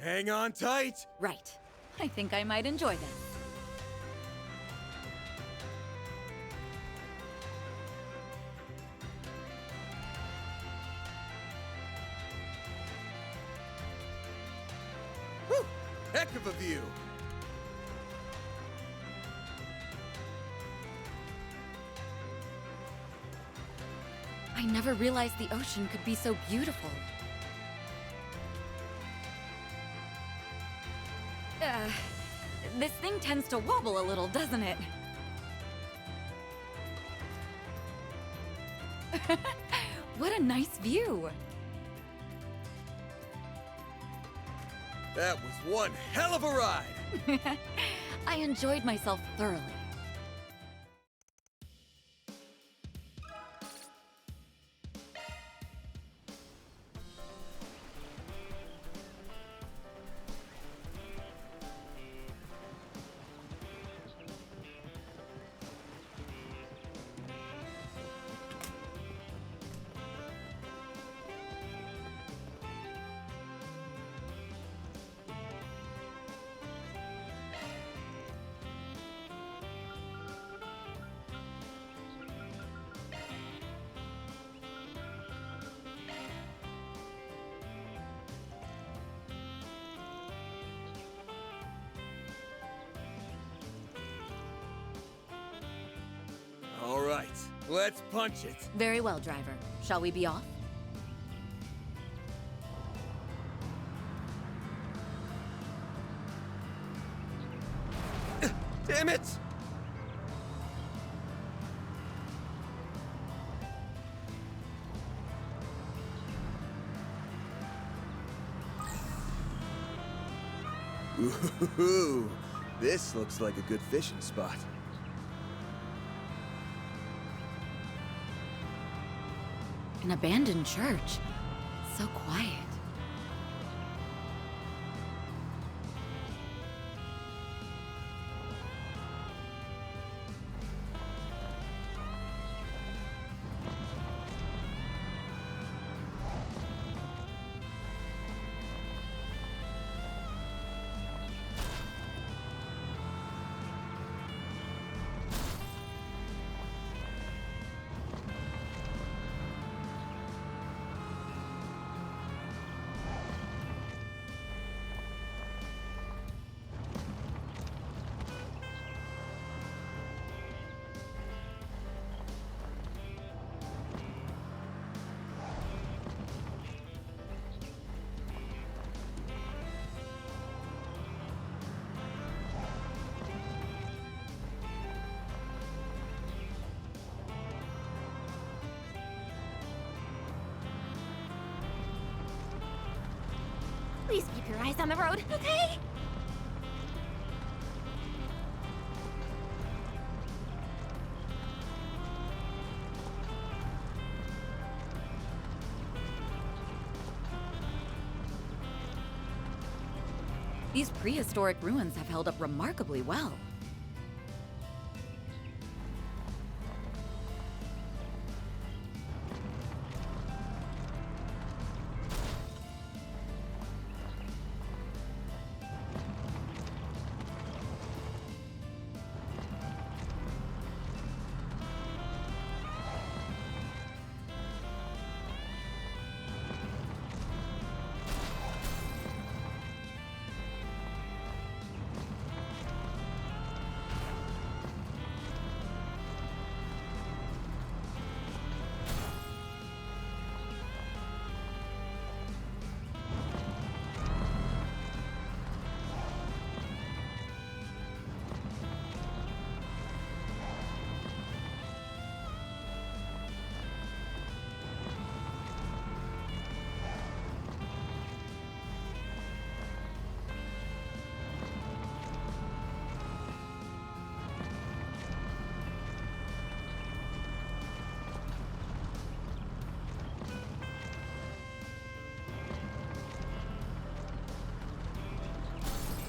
Hang on tight! Right. I think I might enjoy this. Whew! Heck of a view! I never realized the ocean could be so beautiful. This thing tends to wobble a little, doesn't it? What a nice view! That was one hell of a ride! I enjoyed myself thoroughly. All right, let's punch it. Very well, driver. Shall we be off? Damn it! Ooh, this looks like a good fishing spot. An abandoned church. So quiet. Please keep your eyes on the road, okay? These prehistoric ruins have held up remarkably well.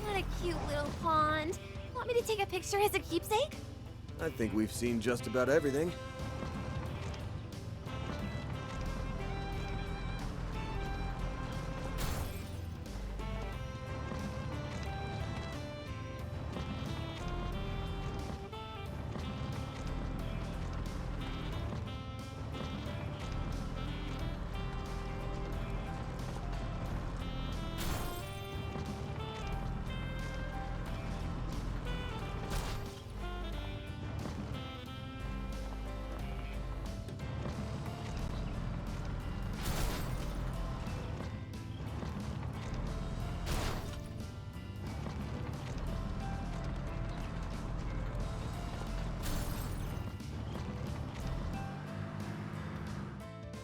What a cute little pond. Want me to take a picture as a keepsake? I think we've seen just about everything.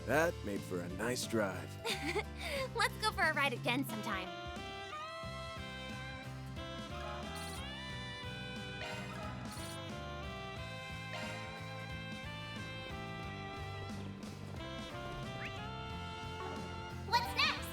That made for a nice drive. Let's go for a ride again sometime. What's next?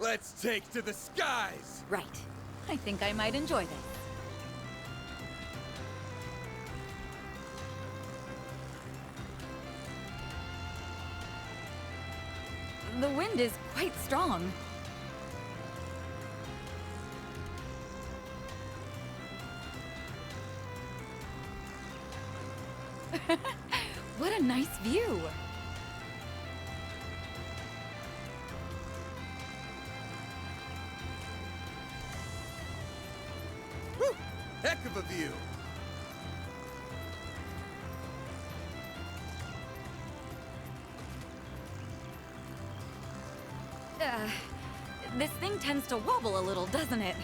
Let's take to the skies! Right. I think I might enjoy this. The wind is quite strong. What a nice view! Whew! Heck of a view! This thing tends to wobble a little, doesn't it?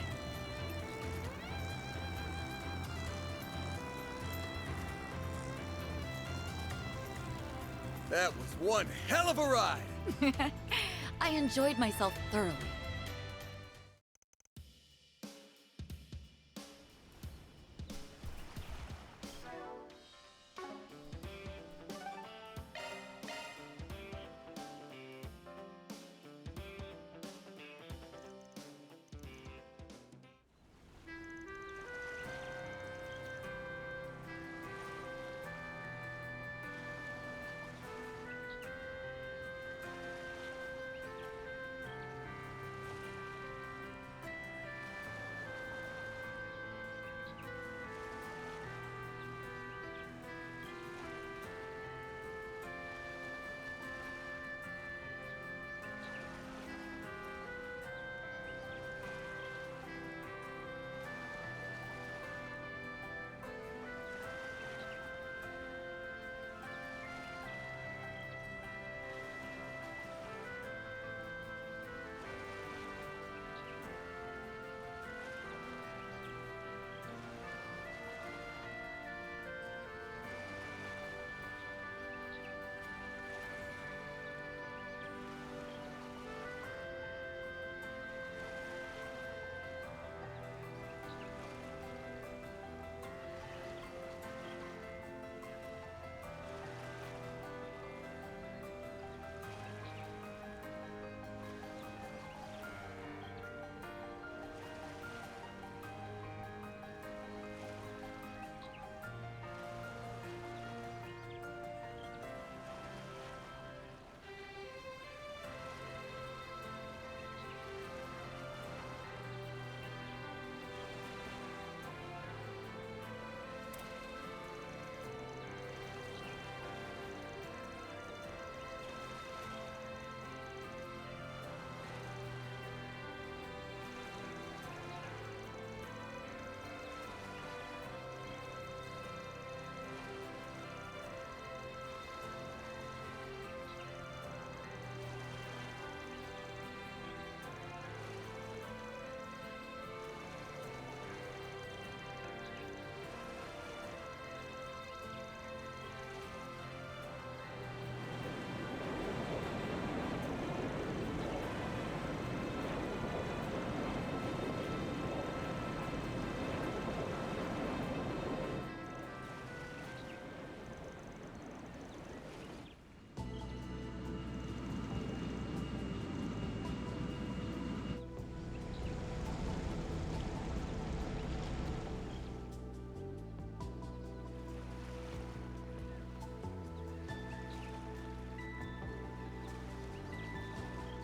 That was one hell of a ride! I enjoyed myself thoroughly.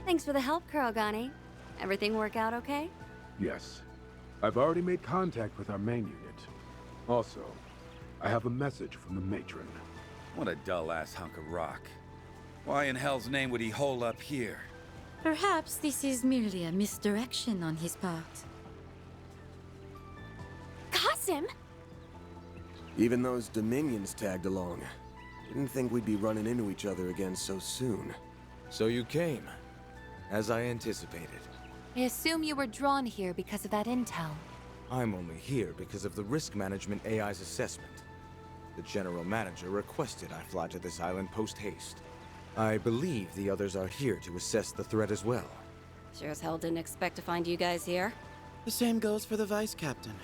Thanks for the help, Kurogane. Everything work out okay? Yes. I've already made contact with our main unit. Also, I have a message from the matron. What a dull-ass hunk of rock. Why in hell's name would he hole up here? Perhaps this is merely a misdirection on his part. Qasim! Even those Dominions tagged along. Didn't think we'd be running into each other again so soon. So you came, as I anticipated. I assume you were drawn here because of that intel. I'm only here because of the risk management AI's assessment. The general manager requested I fly to this island post-haste. I believe the others are here to assess the threat as well. Sure as hell didn't expect to find you guys here. The same goes for the Vice Captain.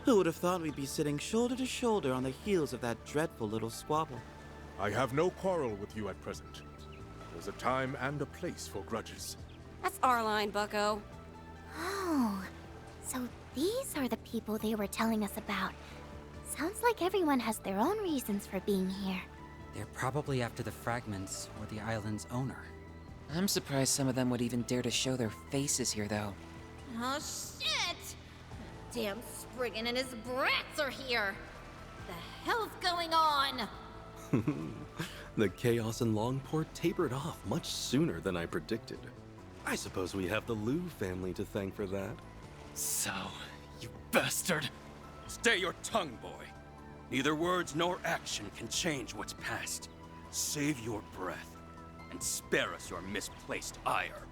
Who would have thought we'd be sitting shoulder to shoulder on the heels of that dreadful little squabble? I have no quarrel with you at present. There's a time and a place for grudges. That's our line, bucko. Oh, so these are the people they were telling us about. Sounds like everyone has their own reasons for being here. They're probably after the fragments or the island's owner. I'm surprised some of them would even dare to show their faces here, though. Oh, shit! Damn Spriggan and his brats are here! The hell's going on? The chaos in Longport tapered off much sooner than I predicted. I suppose we have the Liu family to thank for that. So, you bastard! Stay your tongue, boy. Neither words nor action can change what's past. Save your breath, and spare us your misplaced ire.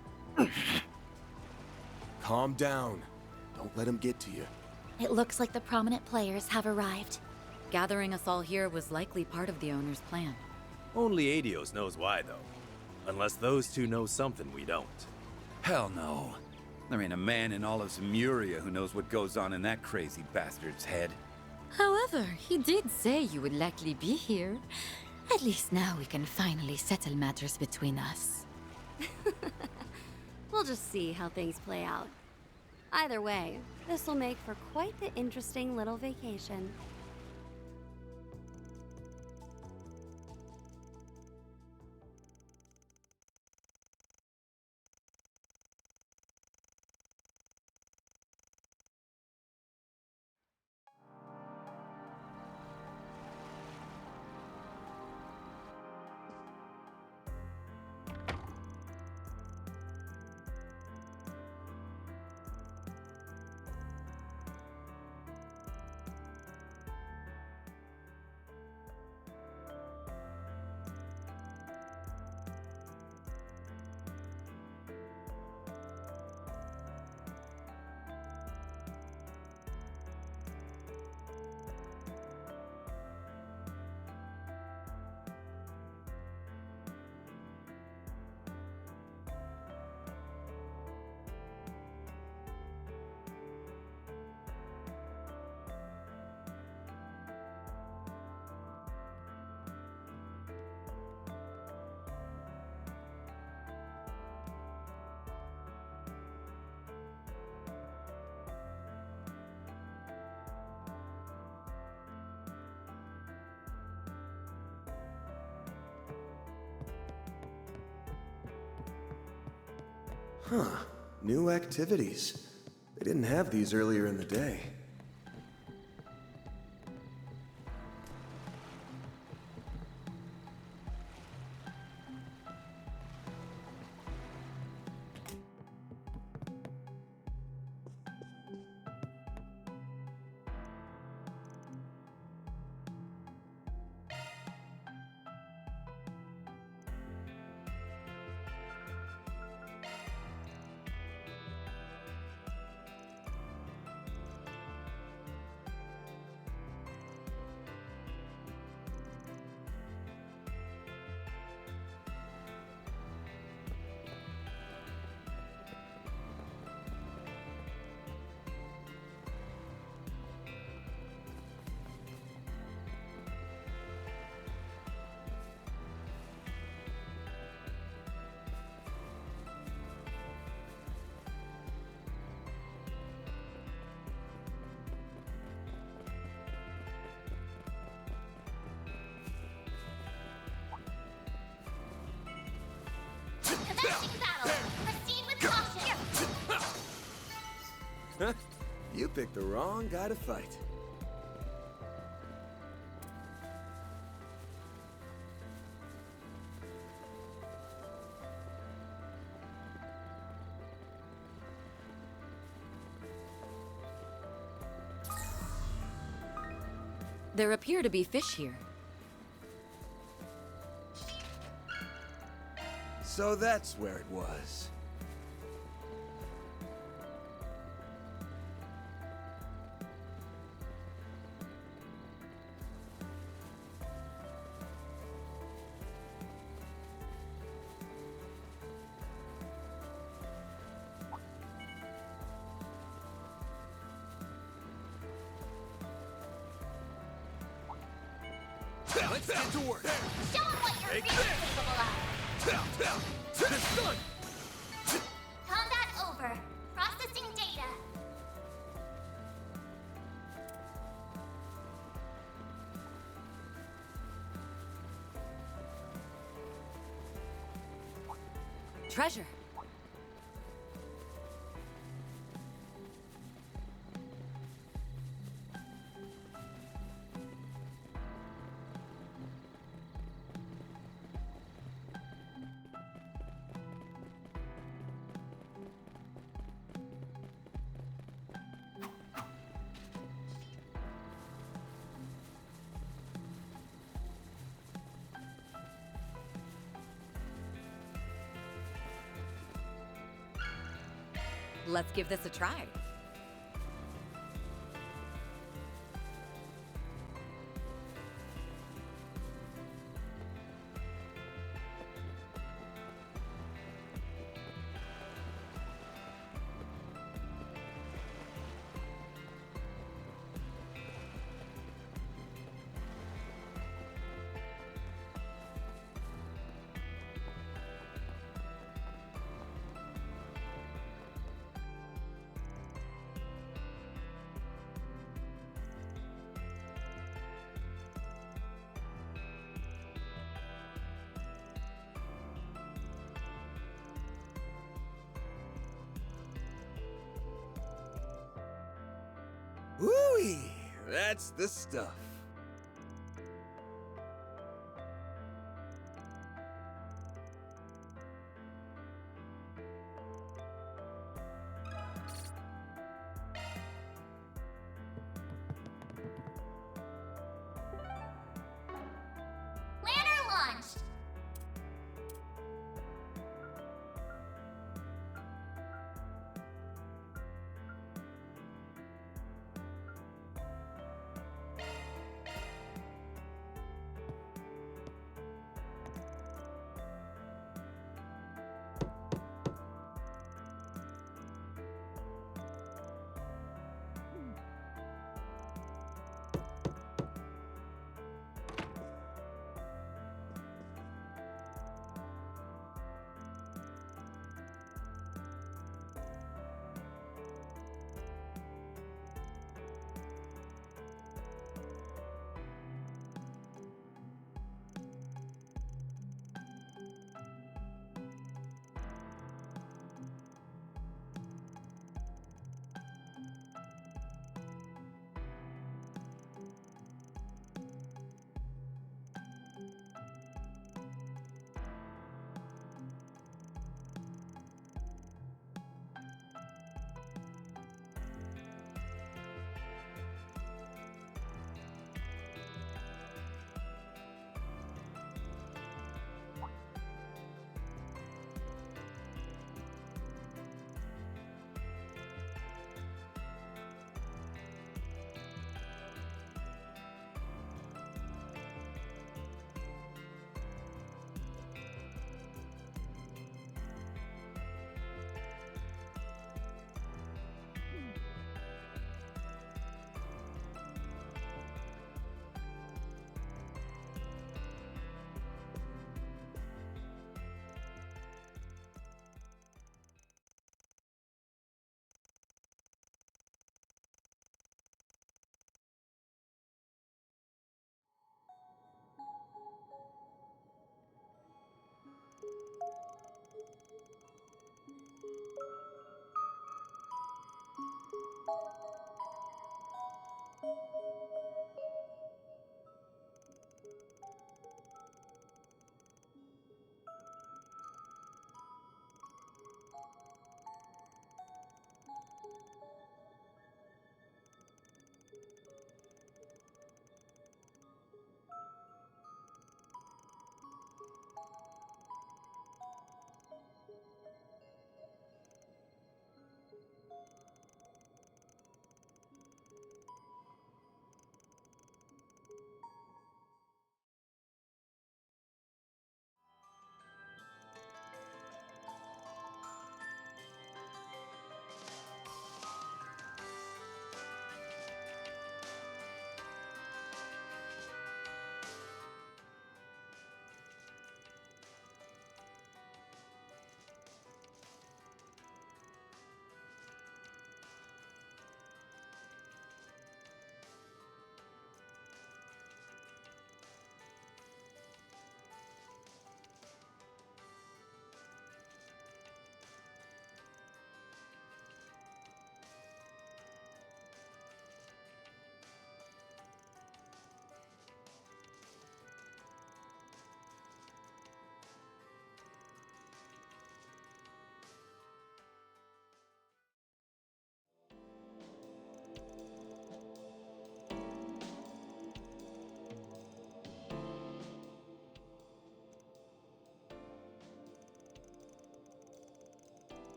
Calm down. Don't let him get to you. It looks like the prominent players have arrived. Gathering us all here was likely part of the owner's plan. Only Adios knows why, though. Unless those two know something we don't. Hell no. There ain't a man in all of Zemuria who knows what goes on in that crazy bastard's head. However, he did say you would likely be here. At least now we can finally settle matters between us. We'll just see how things play out. Either way, this will make for quite the interesting little vacation. Huh. New activities. They didn't have these earlier in the day. battle. Proceed with caution. You picked the wrong guy to fight. There appear to be fish here. So that's where it was. Let's get to work. Show 'em what you're really capable of. Combat over. Processing data. Treasure. Let's give this a try. Woo-wee! That's the stuff. Planner launched.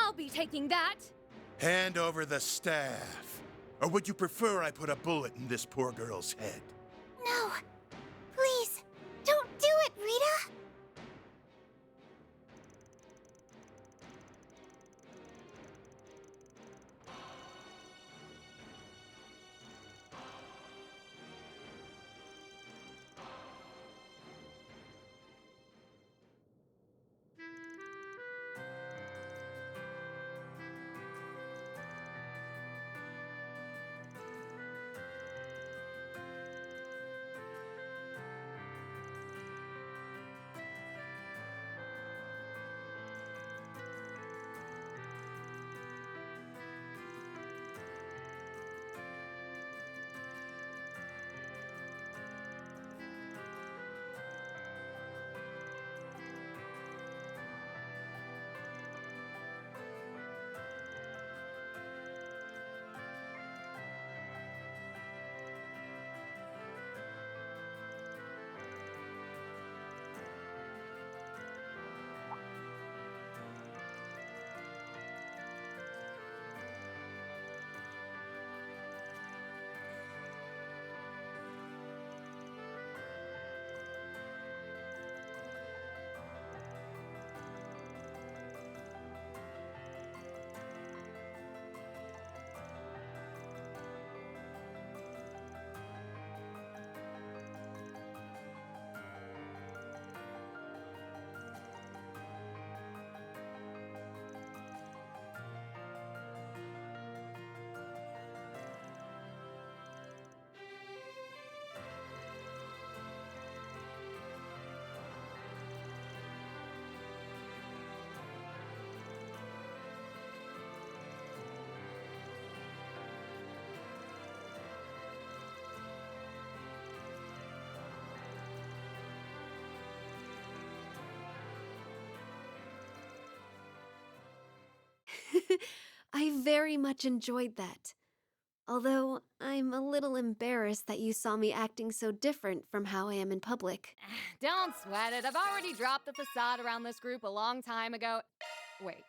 I'll be taking that! Hand over the staff. Or would you prefer I put a bullet in this poor girl's head? No! Please! Don't do it, Rita! I very much enjoyed that. Although, I'm a little embarrassed that you saw me acting so different from how I am in public. Don't sweat it. I've already dropped the facade around this group a long time ago. Wait.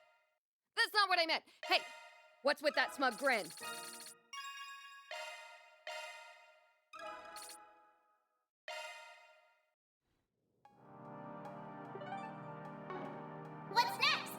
That's not what I meant. Hey, what's with that smug grin? What's next?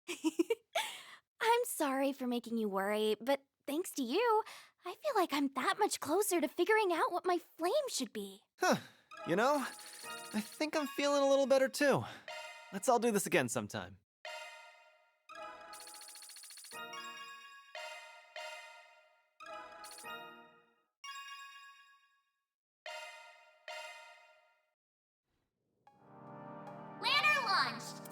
I'm sorry for making you worry, but thanks to you, I feel like I'm that much closer to figuring out what my flame should be. Huh. You know, I think I'm feeling a little better too. Let's all do this again sometime. Lantern launched!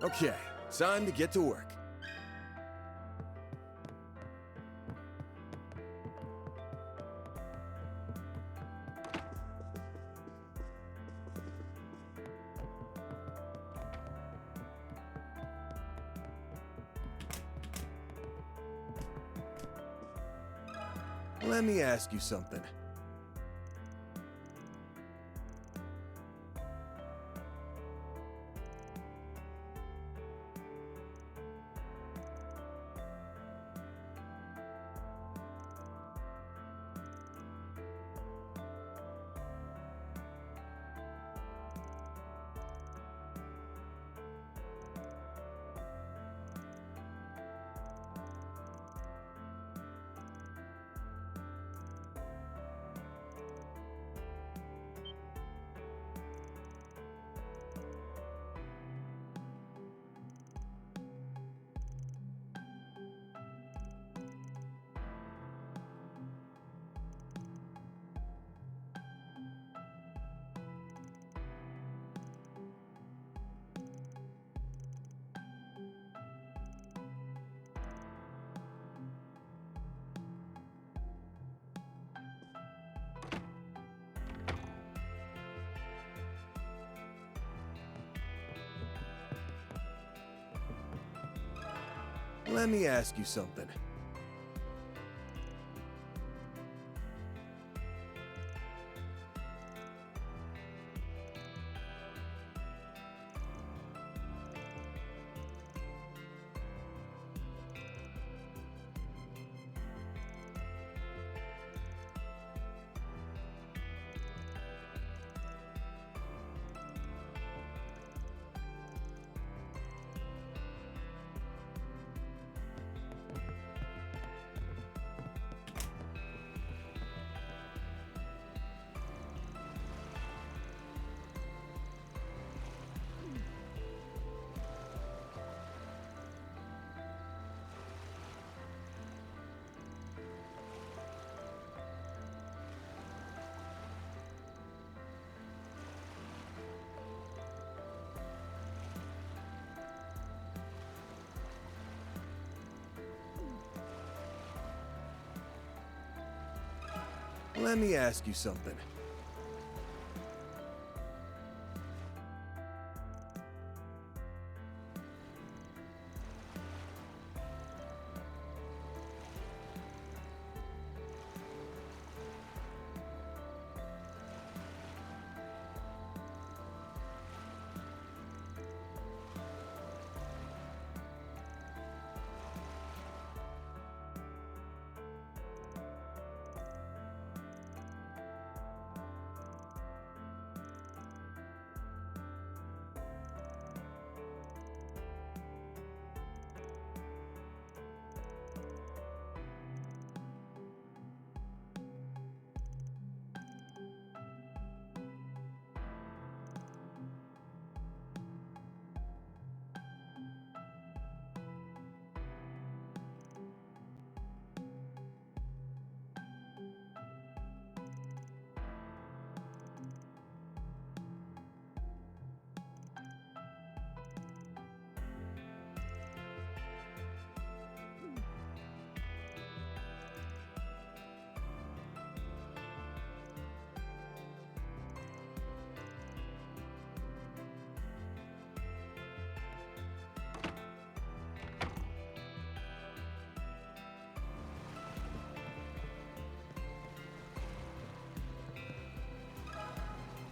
Okay, time to get to work. Let me ask you something. Let me ask you something. Let me ask you something.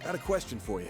Got a question for you.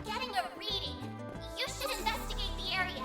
getting a reading. You should investigate the area.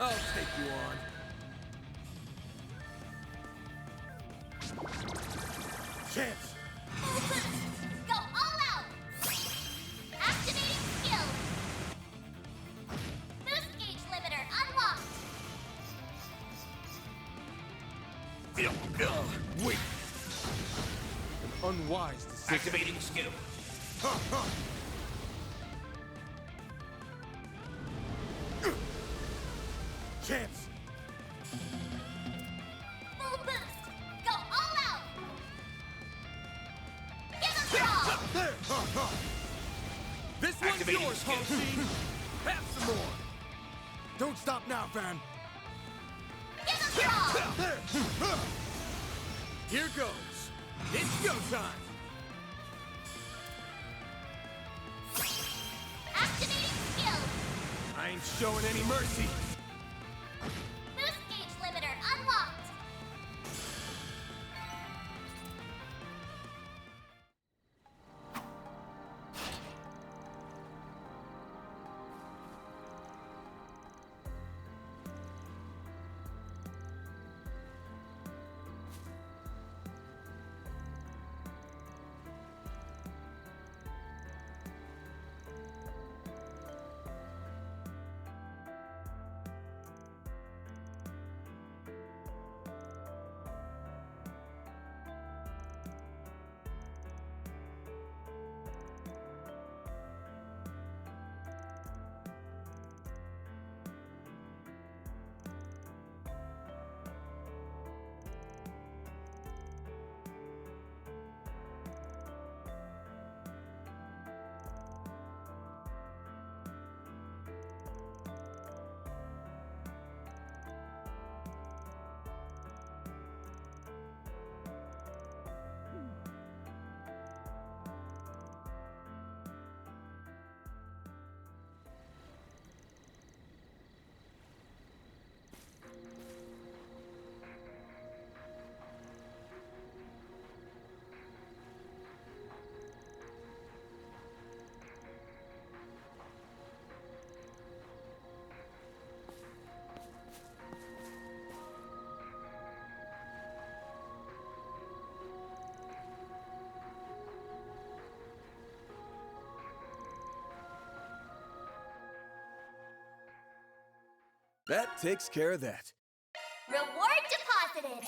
I'll take you on. Chance! Go all out! Activating skill! Boost gauge limiter unlocked! Wait! An unwise decision. Activating skill. Chance! Full boost! Go all out! Give us your all! This one's Activating yours, skill. Halsey! Have some more! Don't stop now, Van! Give us your all! Here goes! It's go time! Activating skill! I ain't showing any mercy! Boost gauge limiter unlocked! That takes care of that. Reward deposited!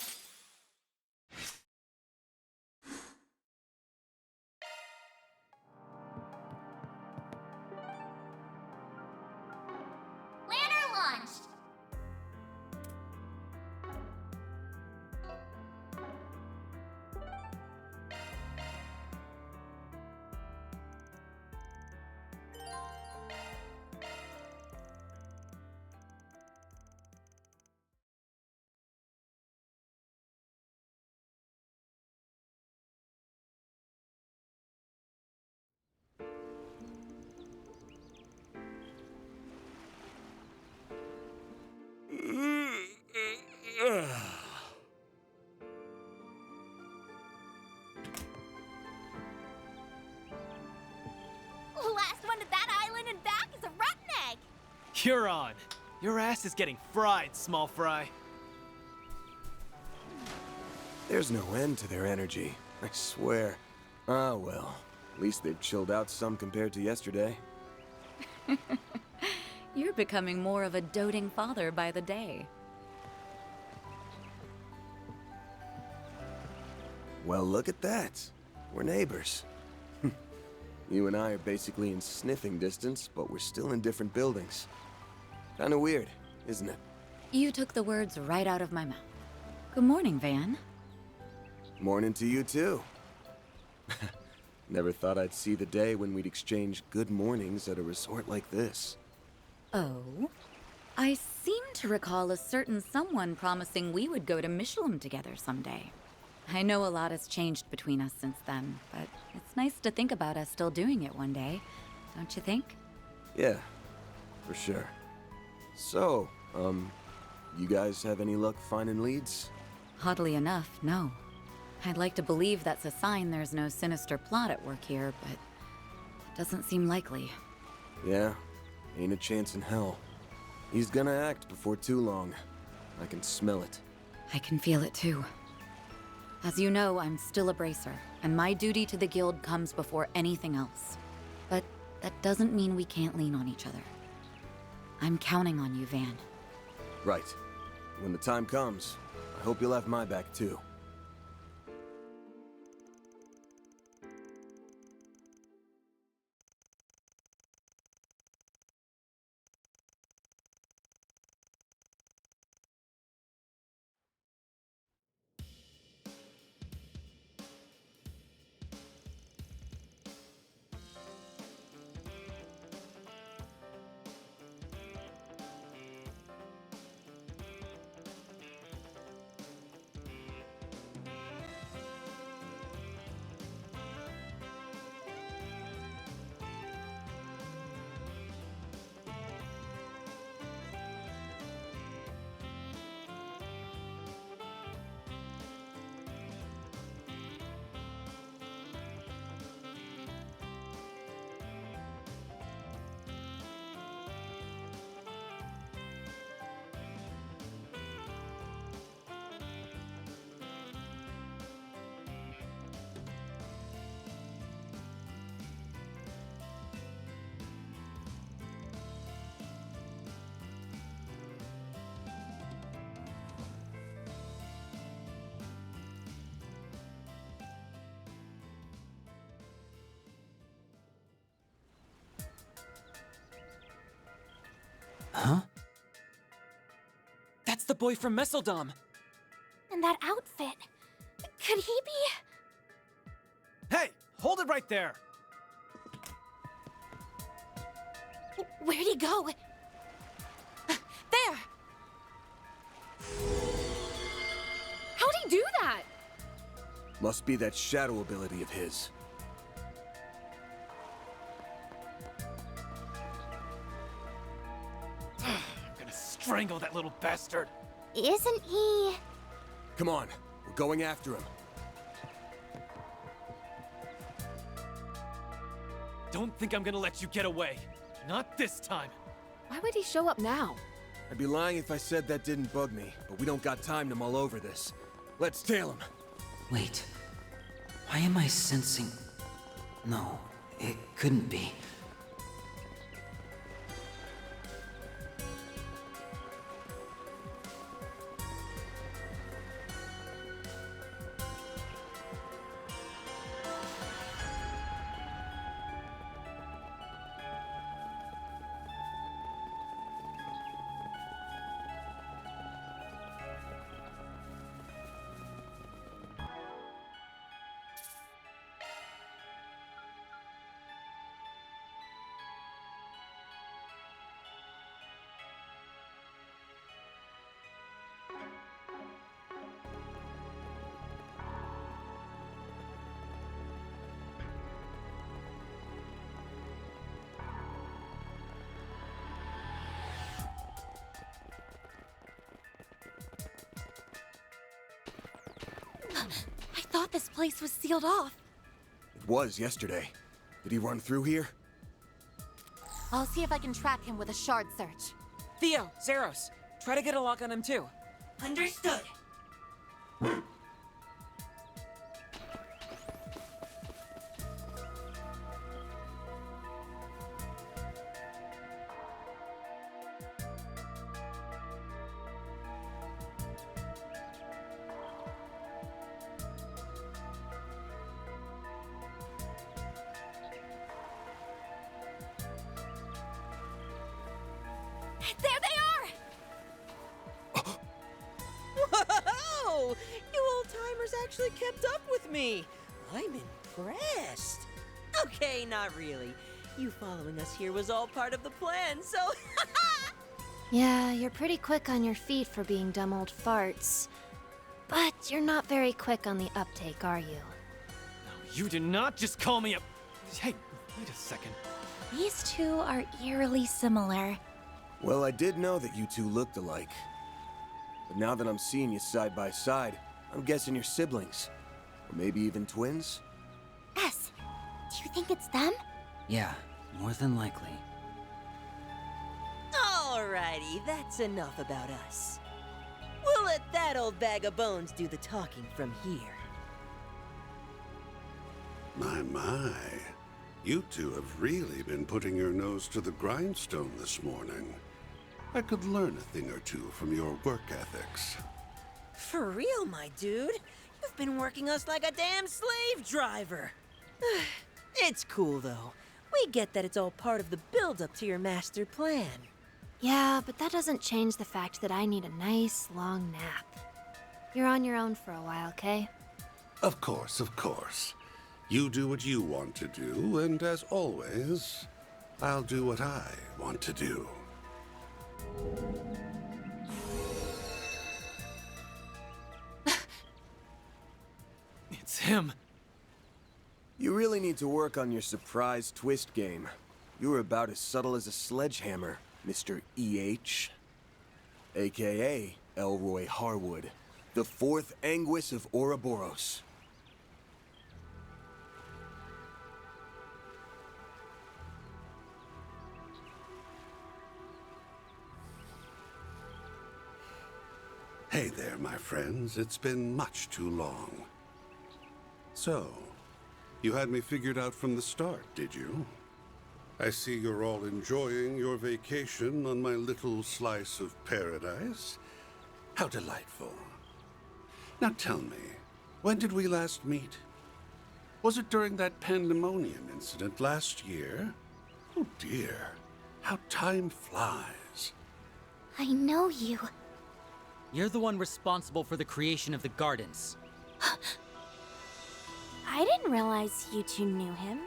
Planner launched! Last one to that island and back is a rotten egg! You're on. Your ass is getting fried, small fry. There's no end to their energy, I swear. Ah, well. At least they've chilled out some compared to yesterday. You're becoming more of a doting father by the day. Well, look at that. We're neighbors. You and I are basically in sniffing distance, but we're still in different buildings. Kinda weird, isn't it? You took the words right out of my mouth. Good morning, Van. Morning to you, too. Never thought I'd see the day when we'd exchange good mornings at a resort like this. Oh? I seem to recall a certain someone promising we would go to Michelin together someday. I know a lot has changed between us since then, but it's nice to think about us still doing it one day, don't you think? Yeah, for sure. So, you guys have any luck finding leads? Oddly enough, no. I'd like to believe that's a sign there's no sinister plot at work here, but it doesn't seem likely. Yeah, ain't a chance in hell. He's gonna act before too long. I can smell it. I can feel it too. As you know, I'm still a bracer, and my duty to the guild comes before anything else. But that doesn't mean we can't lean on each other. I'm counting on you, Van. Right. When the time comes, I hope you'll have my back too. Huh? That's the boy from Messeldom! And that outfit. Could he be... Hey! Hold it right there! Where'd he go? There! How'd he do that? Must be that shadow ability of his. I'm gonna strangle that little bastard! Isn't he... Come on, we're going after him. Don't think I'm gonna let you get away. Not this time. Why would he show up now? I'd be lying if I said that didn't bug me, but we don't got time to mull over this. Let's tail him. Wait. Why am I sensing... No, it couldn't be. I thought this place was sealed off. It was yesterday. Did he run through here? I'll see if I can track him with a shard search. Theo, Zeros, try to get a lock on him too. Understood. There they are! Whoa! You old-timers actually kept up with me. I'm impressed. Okay, not really. You following us here was all part of the plan, so... Yeah, you're pretty quick on your feet for being dumb old farts. But you're not very quick on the uptake, are you? You did not just call me a... Hey, wait a second. These two are eerily similar. Well, I did know that you two looked alike. But now that I'm seeing you side by side, I'm guessing you're siblings. Or maybe even twins? S, do you think it's them? Yeah, more than likely. Alrighty, that's enough about us. We'll let that old bag of bones do the talking from here. My. You two have really been putting your nose to the grindstone this morning. I could learn a thing or two from your work ethics. For real, my dude. You've been working us like a damn slave driver. It's cool, though. We get that it's all part of the build-up to your master plan. Yeah, but that doesn't change the fact that I need a nice, long nap. You're on your own for a while, Kay? Of course. You do what you want to do, and as always, I'll do what I want to do. It's him. You really need to work on your surprise twist game. You were about as subtle as a sledgehammer, Mr. E.H. AKA Elroy Harwood, the fourth Anguis of Ouroboros. Hey there, my friends. It's been much too long. So, you had me figured out from the start, did you? I see you're all enjoying your vacation on my little slice of paradise. How delightful. Now tell me, when did we last meet? Was it during that pandemonium incident last year? Oh dear, how time flies. I know you. You're the one responsible for the creation of the gardens. I didn't realize you two knew him.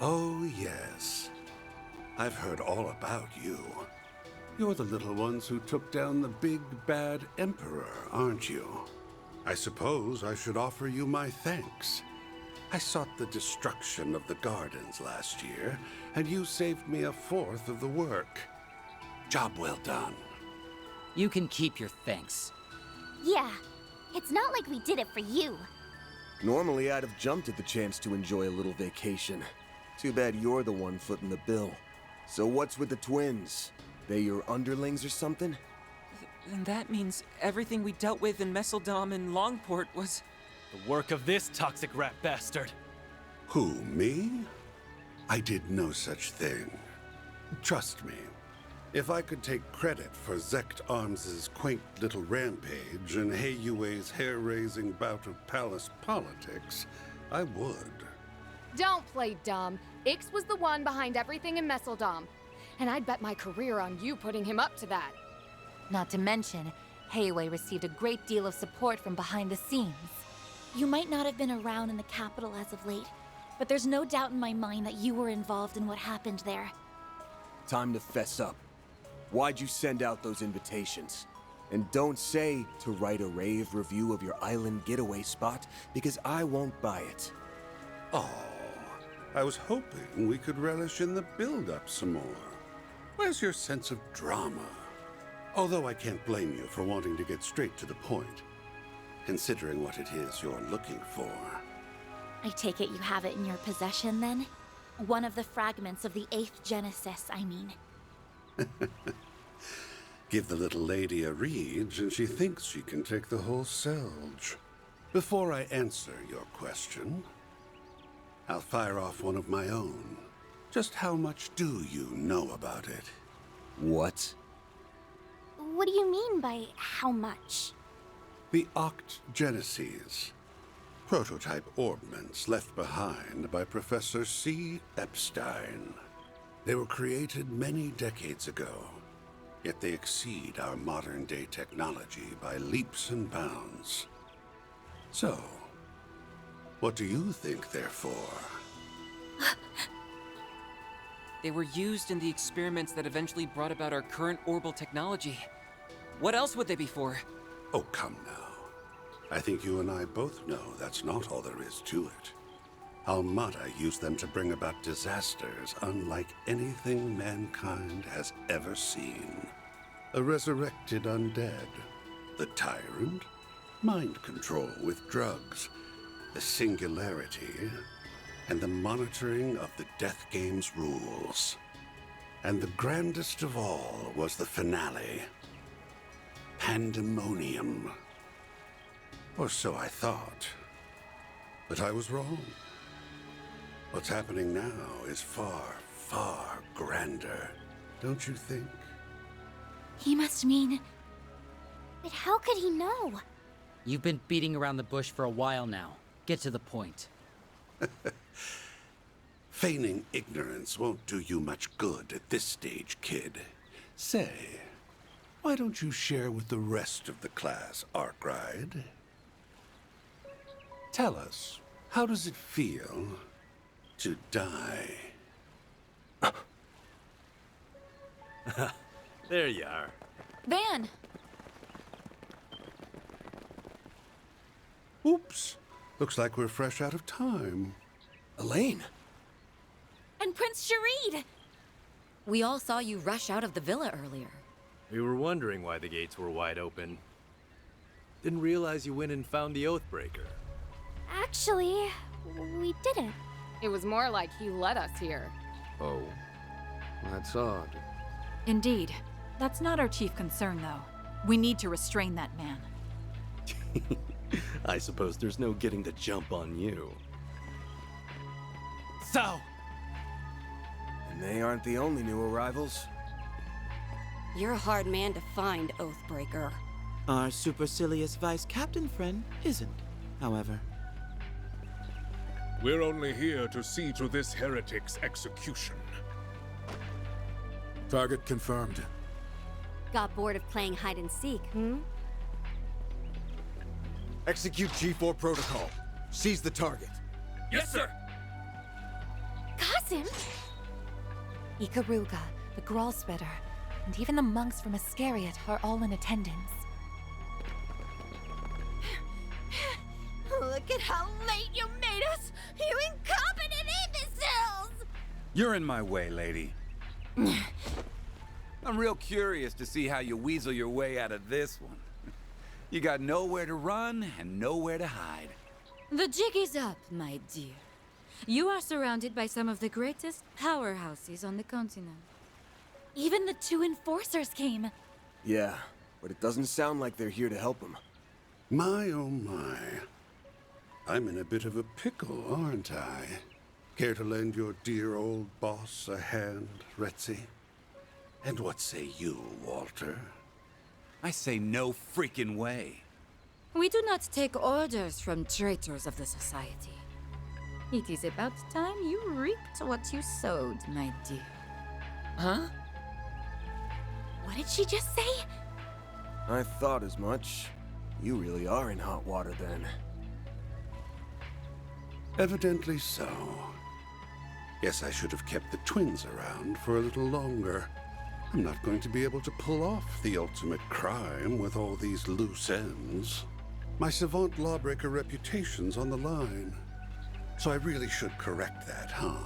Oh, yes. I've heard all about you. You're the little ones who took down the big, bad Emperor, aren't you? I suppose I should offer you my thanks. I sought the destruction of the gardens last year, and you saved me a fourth of the work. Job well done. You can keep your thanks. Yeah, it's not like we did it for you. Normally, I'd have jumped at the chance to enjoy a little vacation. Too bad you're the one footing the bill. So what's with the twins? They your underlings or something? And that means everything we dealt with in Messeldom and Longport was... The work of this toxic rat bastard. Who, me? I did no such thing. Trust me, if I could take credit for Zect Arms' quaint little rampage and Heiyue's hair-raising bout of palace politics, I would. Don't play dumb. Ix was the one behind everything in Messeldom. And I'd bet my career on you putting him up to that. Not to mention, Heiyue received a great deal of support from behind the scenes. You might not have been around in the capital as of late, but there's no doubt in my mind that you were involved in what happened there. Time to fess up. Why'd you send out those invitations? And don't say to write a rave review of your island getaway spot, because I won't buy it. Oh, I was hoping we could relish in the build-up some more. Where's your sense of drama? Although I can't blame you for wanting to get straight to the point. considering what it is you're looking for. I take it you have it in your possession, then? One of the fragments of the 8th Genesis, I mean. Give the little lady a read, and she thinks she can take the whole Selge. Before I answer your question, I'll fire off one of my own. Just how much do you know about it? What? What do you mean by how much? The Oct Genesis. Prototype orbments left behind by Professor C. Epstein. They were created many decades ago, yet they exceed our modern-day technology by leaps and bounds. So, what do you think they're for? They were used in the experiments that eventually brought about our current orbital technology. What else would they be for? Oh, come now. I think you and I both know that's not all there is to it. Almada used them to bring about disasters unlike anything mankind has ever seen. A resurrected undead, the tyrant, mind control with drugs, the singularity, and the monitoring of the Death Game's rules. And the grandest of all was the finale. Pandemonium. Or so I thought. But I was wrong. What's happening now is far, far grander, don't you think? He must mean... But how could he know? You've been beating around the bush for a while now. Get to the point. Feigning ignorance won't do you much good at this stage, kid. Say, why don't you share with the rest of the class, Arkride? Tell us, how does it feel to die? There you are. Van! Oops. Looks like we're fresh out of time. Elaine! And Prince Sharid! We all saw you rush out of the villa earlier. We were wondering why the gates were wide open. Didn't realize you went and found the Oathbreaker. Actually, we didn't. It was more like he led us here. Oh, that's odd. Indeed. That's not our chief concern, though. We need to restrain that man. I suppose there's no getting the jump on you. So! And they aren't the only new arrivals. You're a hard man to find, Oathbreaker. Our supercilious vice captain friend isn't, however. We're only here to see to this heretic's execution. Target confirmed. Got bored of playing hide and seek, hmm? Execute G4 protocol. Seize the target. Yes, sir! Cousin? Ikaruga, the Gralspetter, and even the monks from Iscariot are all in attendance. Look at how late you made us! You incompetent imbeciles! You're in my way, lady. I'm real curious to see how you weasel your way out of this one. You got nowhere to run and nowhere to hide. The jig is up, my dear. You are surrounded by some of the greatest powerhouses on the continent. Even the 2 enforcers came. Yeah, but it doesn't sound like they're here to help him. My, oh my. I'm in a bit of a pickle, aren't I? Care to lend your dear old boss a hand, Retzi? And what say you, Walter? I say no freaking way. We do not take orders from traitors of the society. It is about time you reaped what you sowed, my dear. Huh? What did she just say? I thought as much. You really are in hot water then. Evidently so. Guess I should have kept the twins around for a little longer. I'm not going to be able to pull off the ultimate crime with all these loose ends. My savant lawbreaker reputation's on the line. So I really should correct that, huh?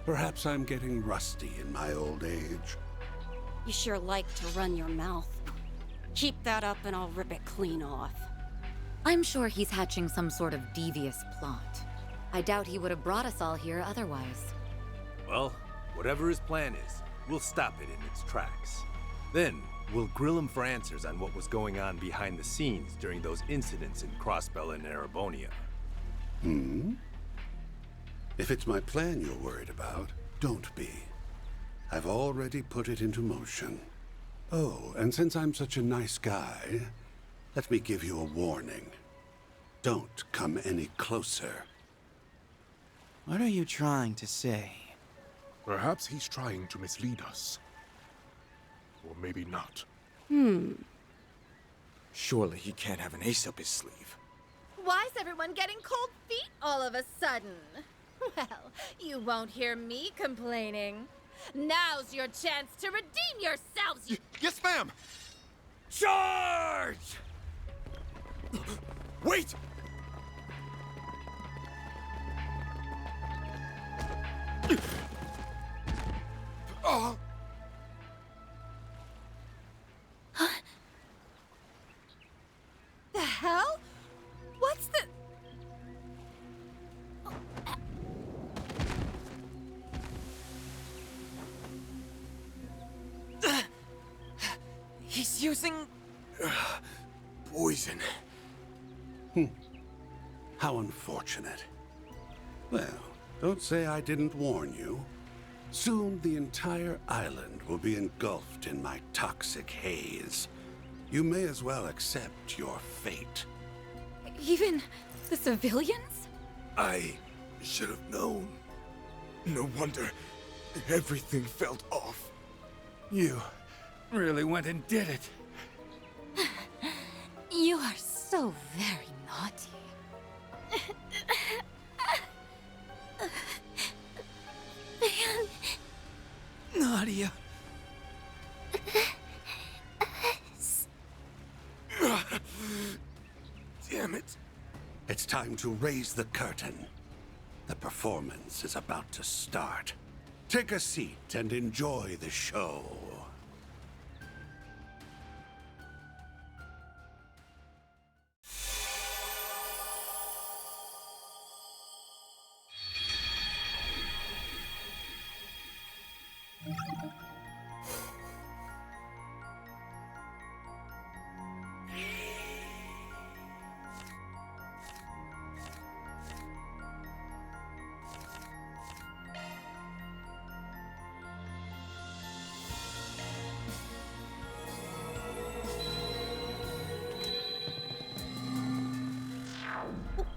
Perhaps I'm getting rusty in my old age. You sure like to run your mouth. Keep that up and I'll rip it clean off. I'm sure he's hatching some sort of devious plot. I doubt he would have brought us all here otherwise. Well, whatever his plan is, we'll stop it in its tracks. Then, we'll grill him for answers on what was going on behind the scenes during those incidents in Crossbell and Erebonia. Hmm? If it's my plan you're worried about, don't be. I've already put it into motion. Oh, and since I'm such a nice guy, let me give you a warning. Don't come any closer. What are you trying to say? Perhaps he's trying to mislead us. Or maybe not. Surely he can't have an ace up his sleeve. Why's everyone getting cold feet all of a sudden? Well, you won't hear me complaining. Now's your chance to redeem yourselves, you— Yes, ma'am! Charge! Wait! Oh! The hell? What's the— He's using... Poison. How unfortunate. Well, don't say I didn't warn you. Soon the entire island will be engulfed in my toxic haze. You may as well accept your fate. Even the civilians? I should have known. No wonder everything felt off. You really went and did it. You are so very naughty. Nadia. Damn it. It's time to raise the curtain. The performance is about to start. Take a seat and enjoy the show.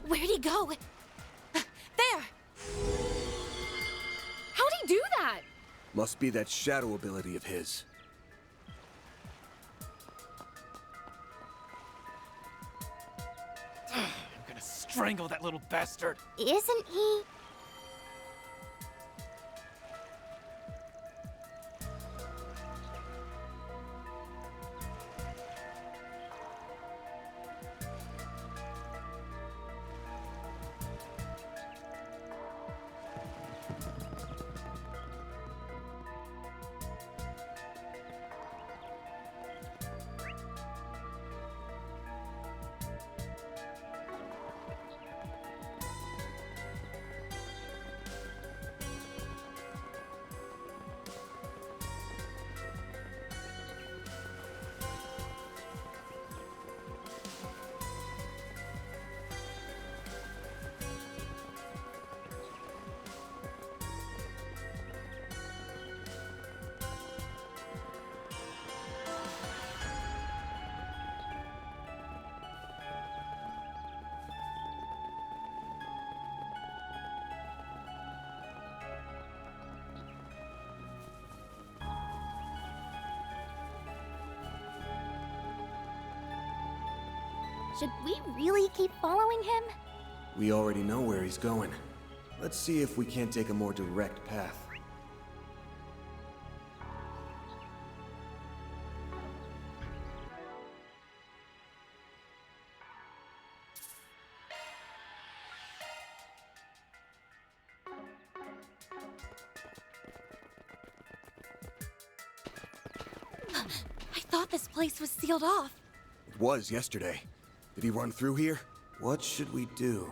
Where'd he go? There! How'd he do that? Must be that shadow ability of his. I'm gonna strangle that little bastard. Isn't he? Should we really keep following him? We already know where he's going. Let's see if we can't take a more direct path. I thought this place was sealed off. It was yesterday. Did he run through here? What should we do?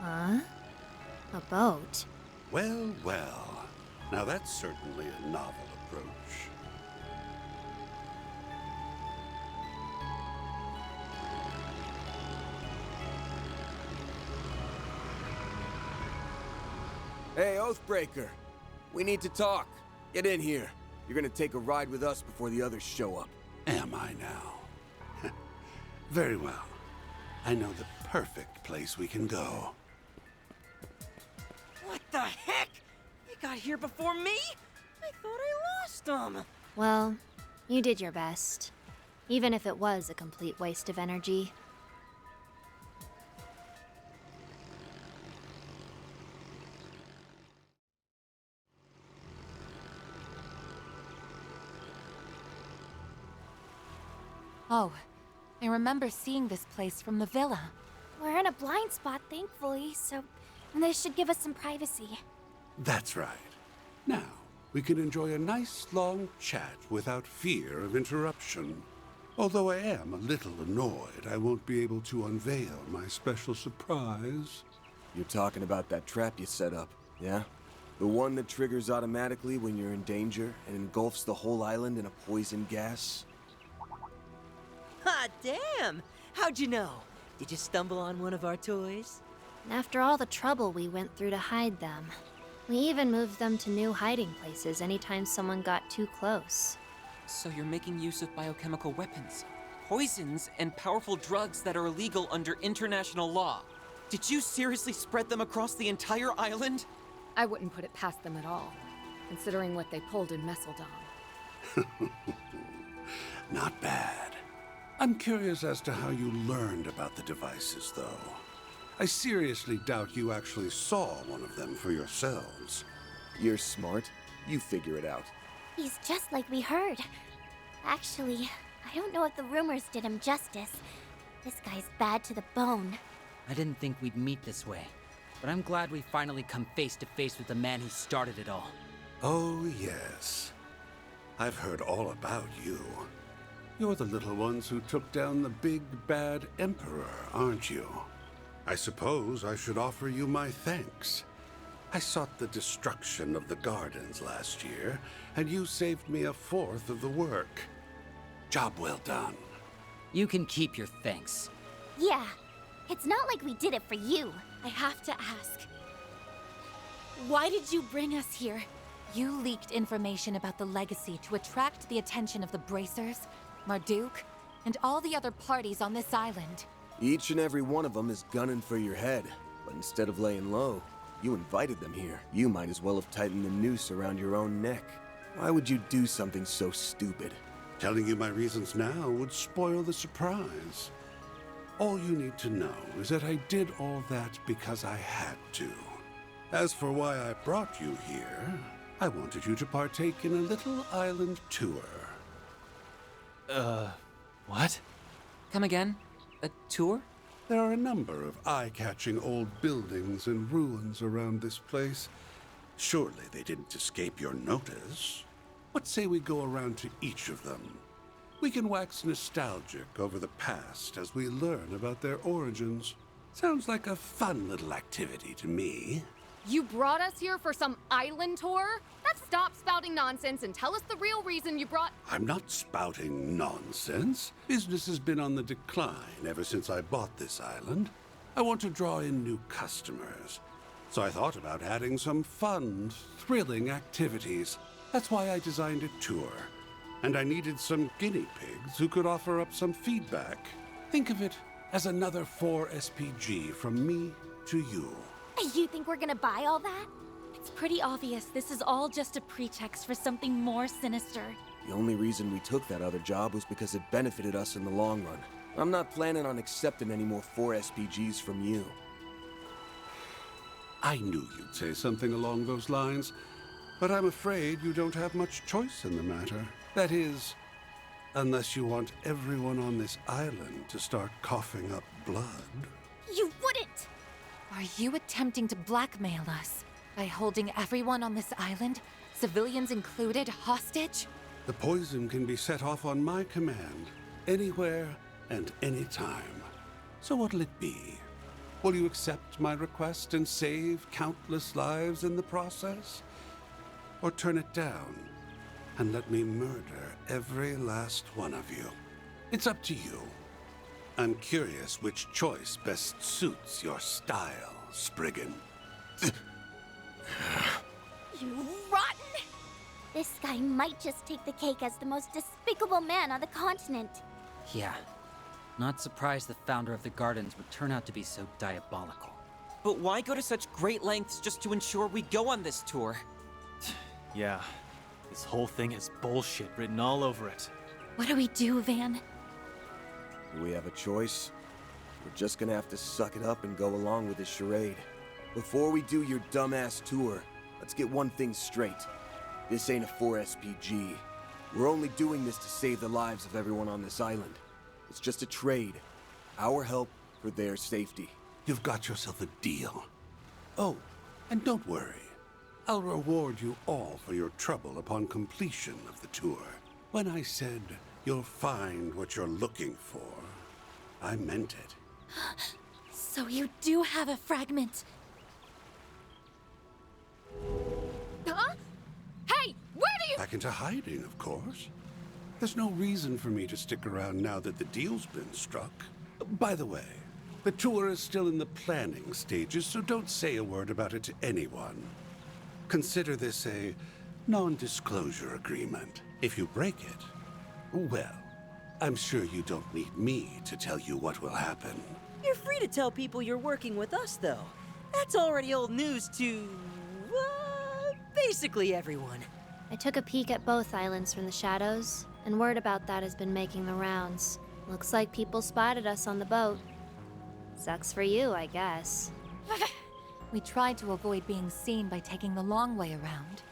Huh? A boat? Well, well. Now that's certainly a novel approach. Hey, Oathbreaker. We need to talk. Get in here. You're gonna take a ride with us before the others show up. Am I now? Very well. I know the perfect place we can go. What the heck? You got here before me? I thought I lost them. Well, you did your best. Even if it was a complete waste of energy. Oh, I remember seeing this place from the villa. We're in a blind spot, thankfully, so this should give us some privacy. That's right. Now, we can enjoy a nice long chat without fear of interruption. Although I am a little annoyed I won't be able to unveil my special surprise. You're talking about that trap you set up, yeah? The one that triggers automatically when you're in danger and engulfs the whole island in a poison gas? Hot damn! How'd you know? Did you stumble on one of our toys? After all the trouble we went through to hide them, we even moved them to new hiding places anytime someone got too close. So you're making use of biochemical weapons, poisons, and powerful drugs that are illegal under international law. Did you seriously spread them across the entire island? I wouldn't put it past them at all, considering what they pulled in Messeldom. Not bad. I'm curious as to how you learned about the devices, though. I seriously doubt you actually saw one of them for yourselves. You're smart. You figure it out. He's just like we heard. Actually, I don't know if the rumors did him justice. This guy's bad to the bone. I didn't think we'd meet this way, but I'm glad we finally come face to face with the man who started it all. Oh, yes. I've heard all about you. You're the little ones who took down the big, bad Emperor, aren't you? I suppose I should offer you my thanks. I sought the destruction of the gardens last year, and you saved me a fourth of the work. Job well done. You can keep your thanks. Yeah, it's not like we did it for you. I have to ask. Why did you bring us here? You leaked information about the legacy to attract the attention of the Bracers, Marduk, and all the other parties on this island. Each and every one of them is gunning for your head, but instead of laying low, you invited them here. You might as well have tightened the noose around your own neck. Why would you do something so stupid? Telling you my reasons now would spoil the surprise. All you need to know is that I did all that because I had to. As for why I brought you here, I wanted you to partake in a little island tour. What? Come again? A tour? There are a number of eye-catching old buildings and ruins around this place. Surely they didn't escape your notice. What say we go around to each of them? We can wax nostalgic over the past as we learn about their origins. Sounds like a fun little activity to me. You brought us here for some island tour? Stop spouting nonsense and tell us the real reason you brought— I'm not spouting nonsense. Business has been on the decline ever since I bought this island. I want to draw in new customers. So I thought about adding some fun, thrilling activities. That's why I designed a tour. And I needed some guinea pigs who could offer up some feedback. Think of it as another 4SPG from me to you. You think we're gonna buy all that? It's pretty obvious this is all just a pretext for something more sinister. The only reason we took that other job was because it benefited us in the long run. I'm not planning on accepting any more 4SPGs from you. I knew you'd say something along those lines, but I'm afraid you don't have much choice in the matter. That is, unless you want everyone on this island to start coughing up blood. You wouldn't! Are you attempting to blackmail us by holding everyone on this island, civilians included, hostage? The poison can be set off on my command, anywhere and anytime. So what'll it be? Will you accept my request and save countless lives in the process? Or turn it down and let me murder every last one of you? It's up to you. I'm curious which choice best suits your style, Spriggan. You rotten! This guy might just take the cake as the most despicable man on the continent. Yeah. Not surprised the founder of the Gardens would turn out to be so diabolical. But why go to such great lengths just to ensure we go on this tour? Yeah, this whole thing has bullshit written all over it. What do we do, Van? Do we have a choice? We're just gonna have to suck it up and go along with this charade. Before we do your dumbass tour, let's get one thing straight. This ain't a 4SPG. We're only doing this to save the lives of everyone on this island. It's just a trade. Our help for their safety. You've got yourself a deal. Oh, and don't worry. I'll reward you all for your trouble upon completion of the tour. When I said you'll find what you're looking for, I meant it. So you do have a fragment. Huh? Hey, where do you— Back into hiding, of course. There's no reason for me to stick around now that the deal's been struck. By the way, the tour is still in the planning stages, so don't say a word about it to anyone. Consider this a non-disclosure agreement. If you break it, well, I'm sure you don't need me to tell you what will happen. You're free to tell people you're working with us, though. That's already old news to, basically everyone. I took a peek at both islands from the shadows, and word about that has been making the rounds. Looks like people spotted us on the boat. Sucks for you, I guess. We tried to avoid being seen by taking the long way around.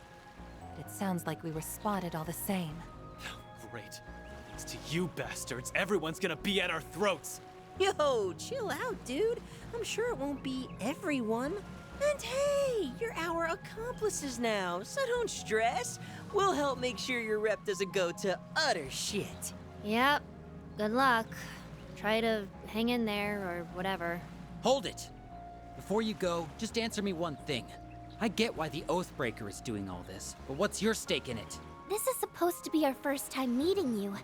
But it sounds like we were spotted all the same. Great. Thanks to you bastards, everyone's gonna be at our throats. Yo, chill out, dude. I'm sure it won't be everyone. And hey, you're our accomplices now, so don't stress. We'll help make sure your rep doesn't go to utter shit. Yep. Good luck. Try to hang in there, or whatever. Hold it! Before you go, just answer me one thing. I get why the Oathbreaker is doing all this, but what's your stake in it? This is supposed to be our first time meeting you,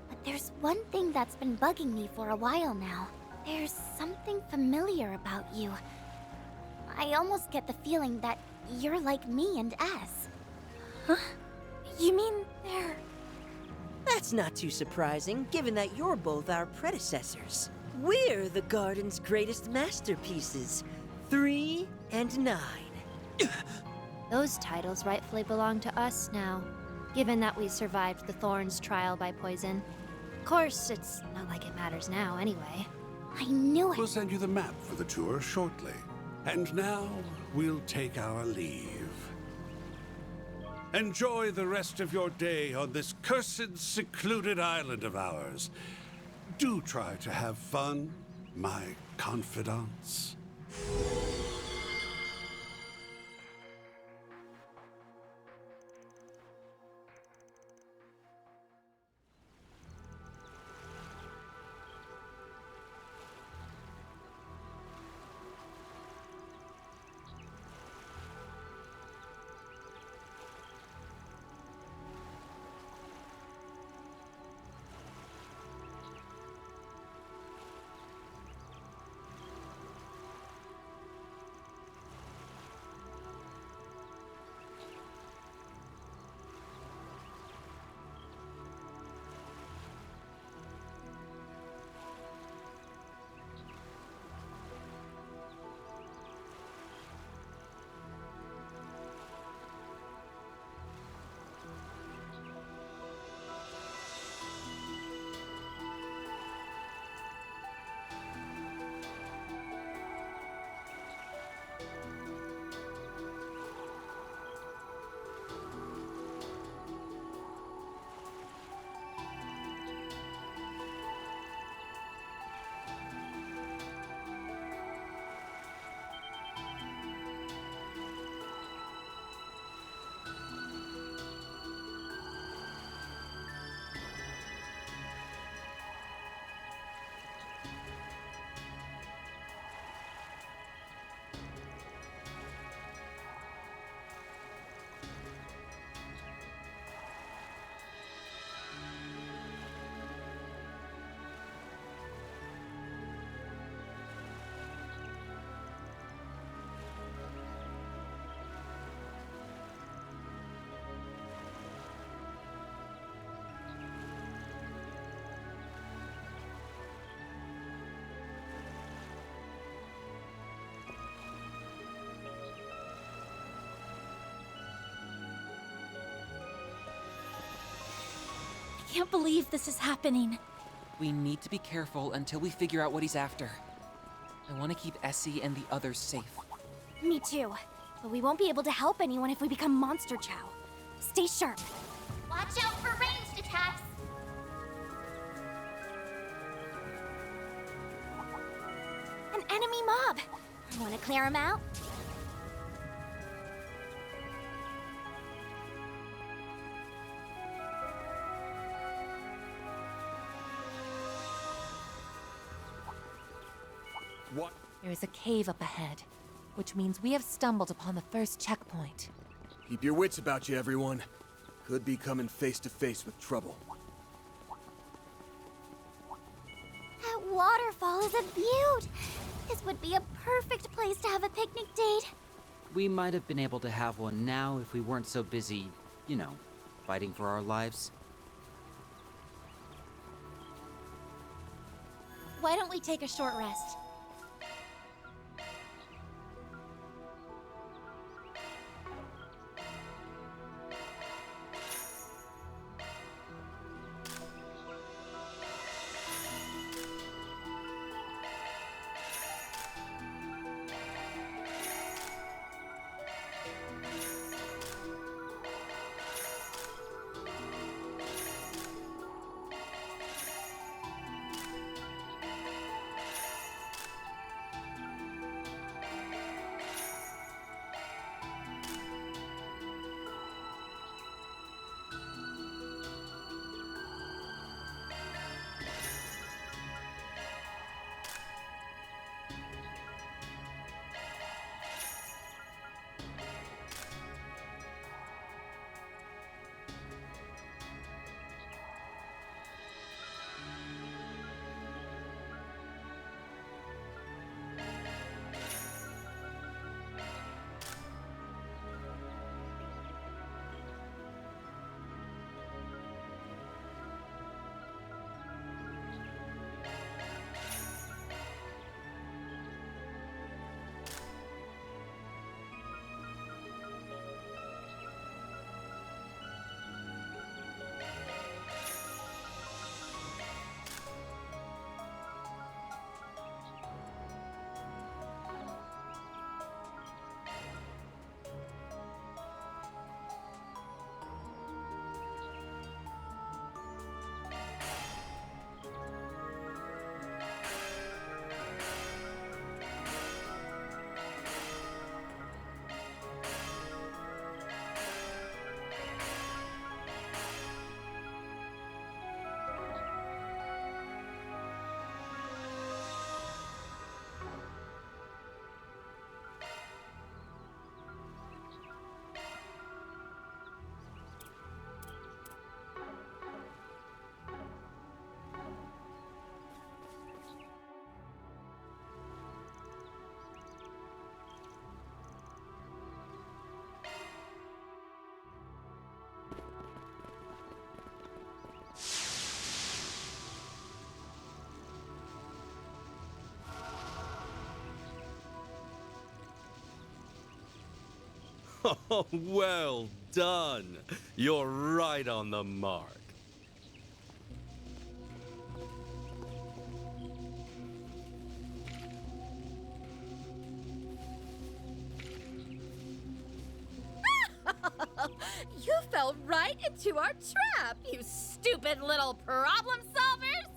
but there's one thing that's been bugging me for a while now. There's something familiar about you. I almost get the feeling that you're like me and S. Huh? You mean they're... That's not too surprising, given that you're both our predecessors. We're the Garden's greatest masterpieces, 3 and 9. Those titles rightfully belong to us now, given that we survived the Thorns trial by poison. Of course, it's not like it matters now anyway. I knew it! We'll send you the map for the tour shortly. And now, we'll take our leave. Enjoy the rest of your day on this cursed, secluded island of ours. Do try to have fun, my confidants. can't believe this is happening. We need to be careful until we figure out what he's after. I want to keep Essie and the others safe. Me too. But we won't be able to help anyone if we become Monster Chow. Stay sharp. Watch out for ranged attacks. An enemy mob. Want to clear him out? What? There is a cave up ahead, which means we have stumbled upon the first checkpoint. Keep your wits about you, everyone. Could be coming face to face with trouble. That waterfall is a beaut. This would be a perfect place to have a picnic date. We might have been able to have one now if we weren't so busy, you know, fighting for our lives. Why don't we take a short rest? Oh, well done. You're right on the mark. You fell right into our trap, you stupid little problem solvers!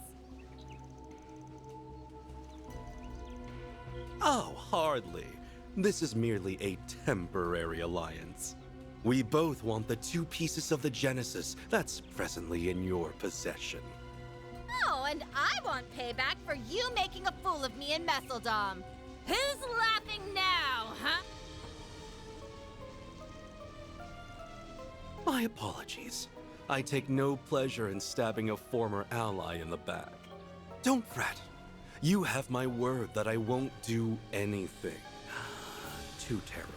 Oh, hardly. This is merely a temporary alliance. We both want the 2 pieces of the Genesis that's presently in your possession. Oh, and I want payback for you making a fool of me in Messeldom. Who's laughing now, huh? My apologies. I take no pleasure in stabbing a former ally in the back. Don't fret. You have my word that I won't do anything too terrible.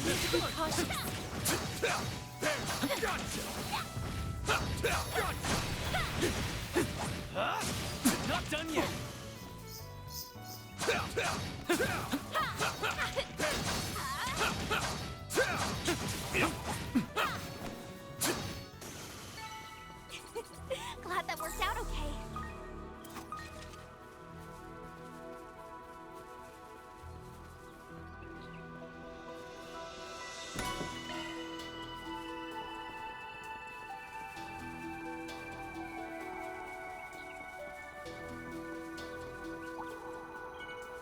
need to be cautious. Not done yet. Glad that worked out okay.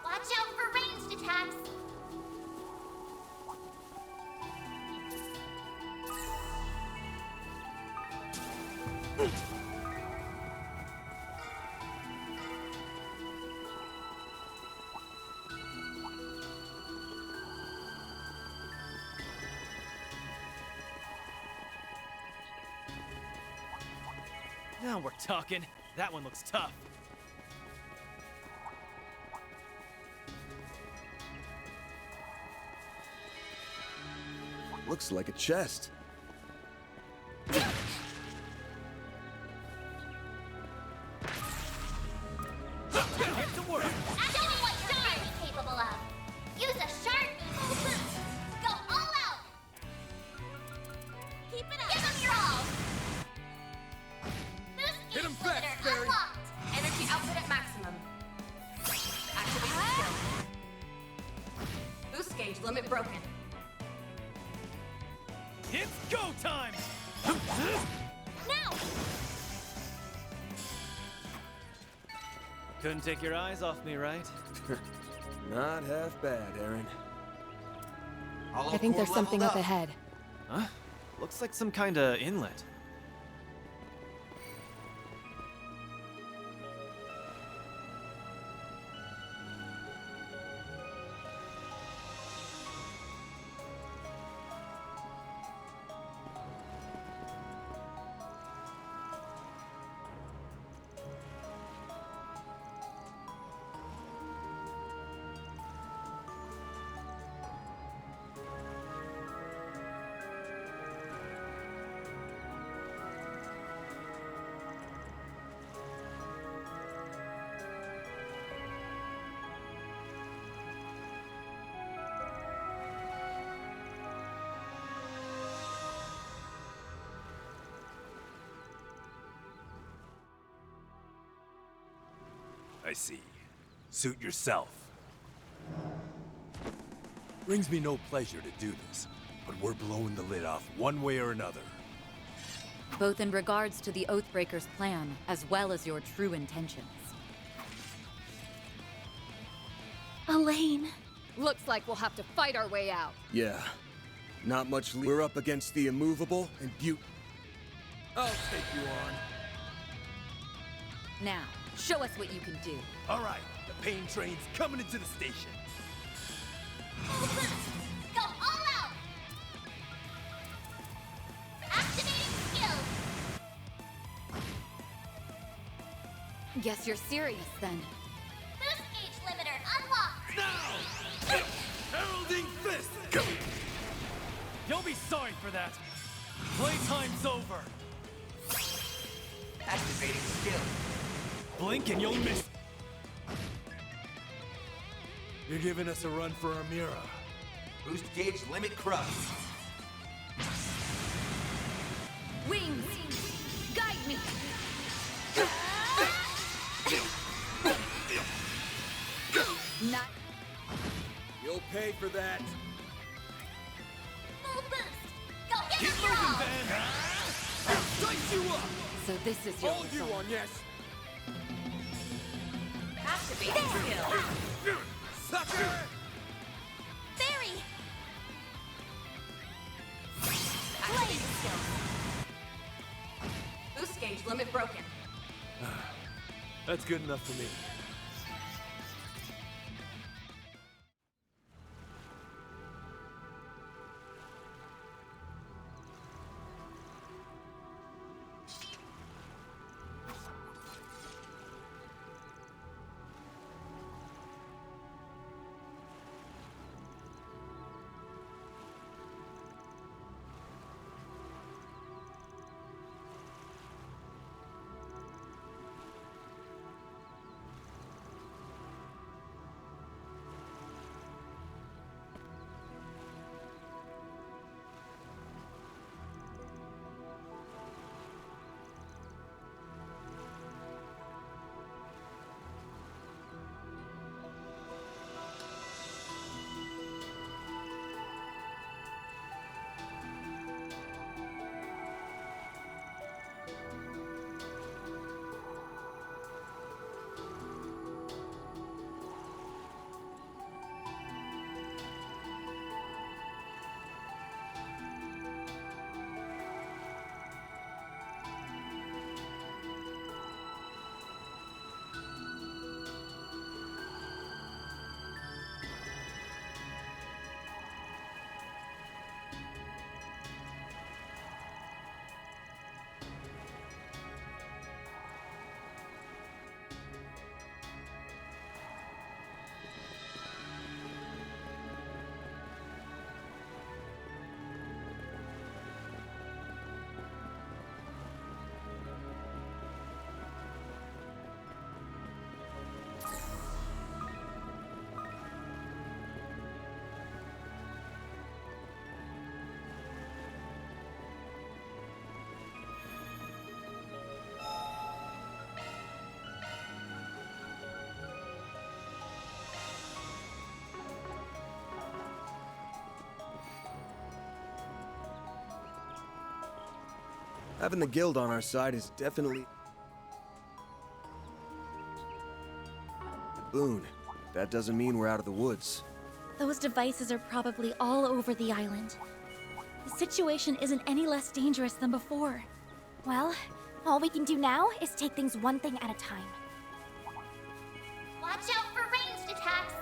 Watch out for ranged attacks. Now we're talking. That one looks tough. Looks like a chest. Get to work. Show me what you're really capable of. Use a sharp boost. Go all out. Keep it up. Give him your all. Boost Hit him gauge fast, limiter Barry. unlocked. Energy output at maximum. Activate skill. Boost gauge limit broken. It's go time. Now! Couldn't take your eyes off me, right? Not half bad, Aaron. I think there's something up ahead. Huh? Looks like some kinda inlet. I see. Suit yourself. Brings me no pleasure to do this, but we're blowing the lid off one way or another. Both in regards to the Oathbreaker's plan, as well as your true intentions. Elaine. Looks like we'll have to fight our way out. Yeah. Not much. We're up against the immovable and I'll take you on. Now, show us what you can do. All right, the pain train's coming into the station. Go all out. Activating skills. Guess you're serious then. Boost gauge limiter unlocked. Now! Heralding fist! Go! You'll be sorry for that. Playtime's over. Activating skill. Blink and you'll miss. You're giving us a run for our mirror. Boost gauge limit crushed. Wings! Guide me! Not. You'll pay for that. Full boost. Go give Keep him your moving, all. Van! Dice you up! So this is your All you result. on, yes. Activating skill. Sucker! Barry! Activating skill. Boost gauge limit broken. That's good enough for me. Having the guild on our side is definitely a boon. That doesn't mean we're out of the woods. Those devices are probably all over the island. The situation isn't any less dangerous than before. Well, all we can do now is take things one thing at a time. Watch out for ranged attacks.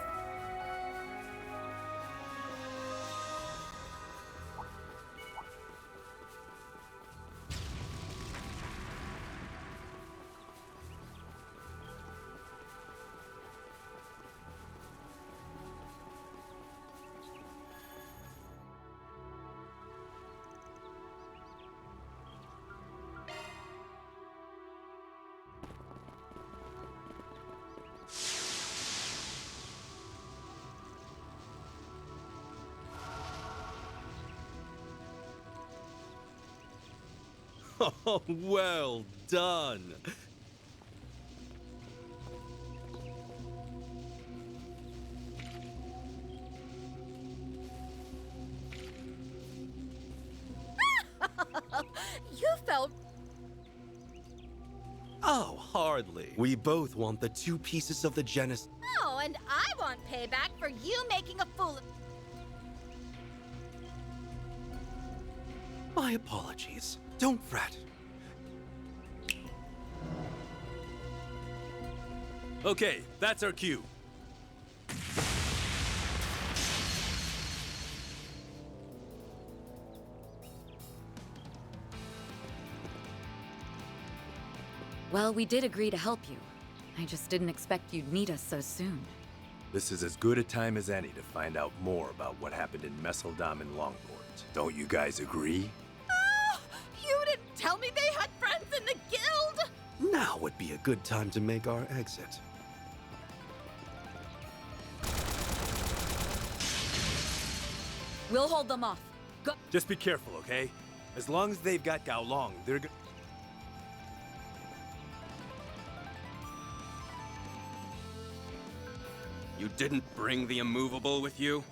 Oh, well done. You felt... Oh, hardly. We both want the 2 pieces of the Genesis. Oh, and I want payback for you making a fool of... My apologies. Don't fret. Okay, that's our cue. Well, we did agree to help you. I just didn't expect you'd need us so soon. This is as good a time as any to find out more about what happened in Messeldam and Longport. Don't you guys agree? Oh, you didn't tell me they had friends in the guild! Now would be a good time to make our exit. We'll hold them off. Go. Just be careful, okay? As long as they've got Gao Long, they're good. You didn't bring the immovable with you?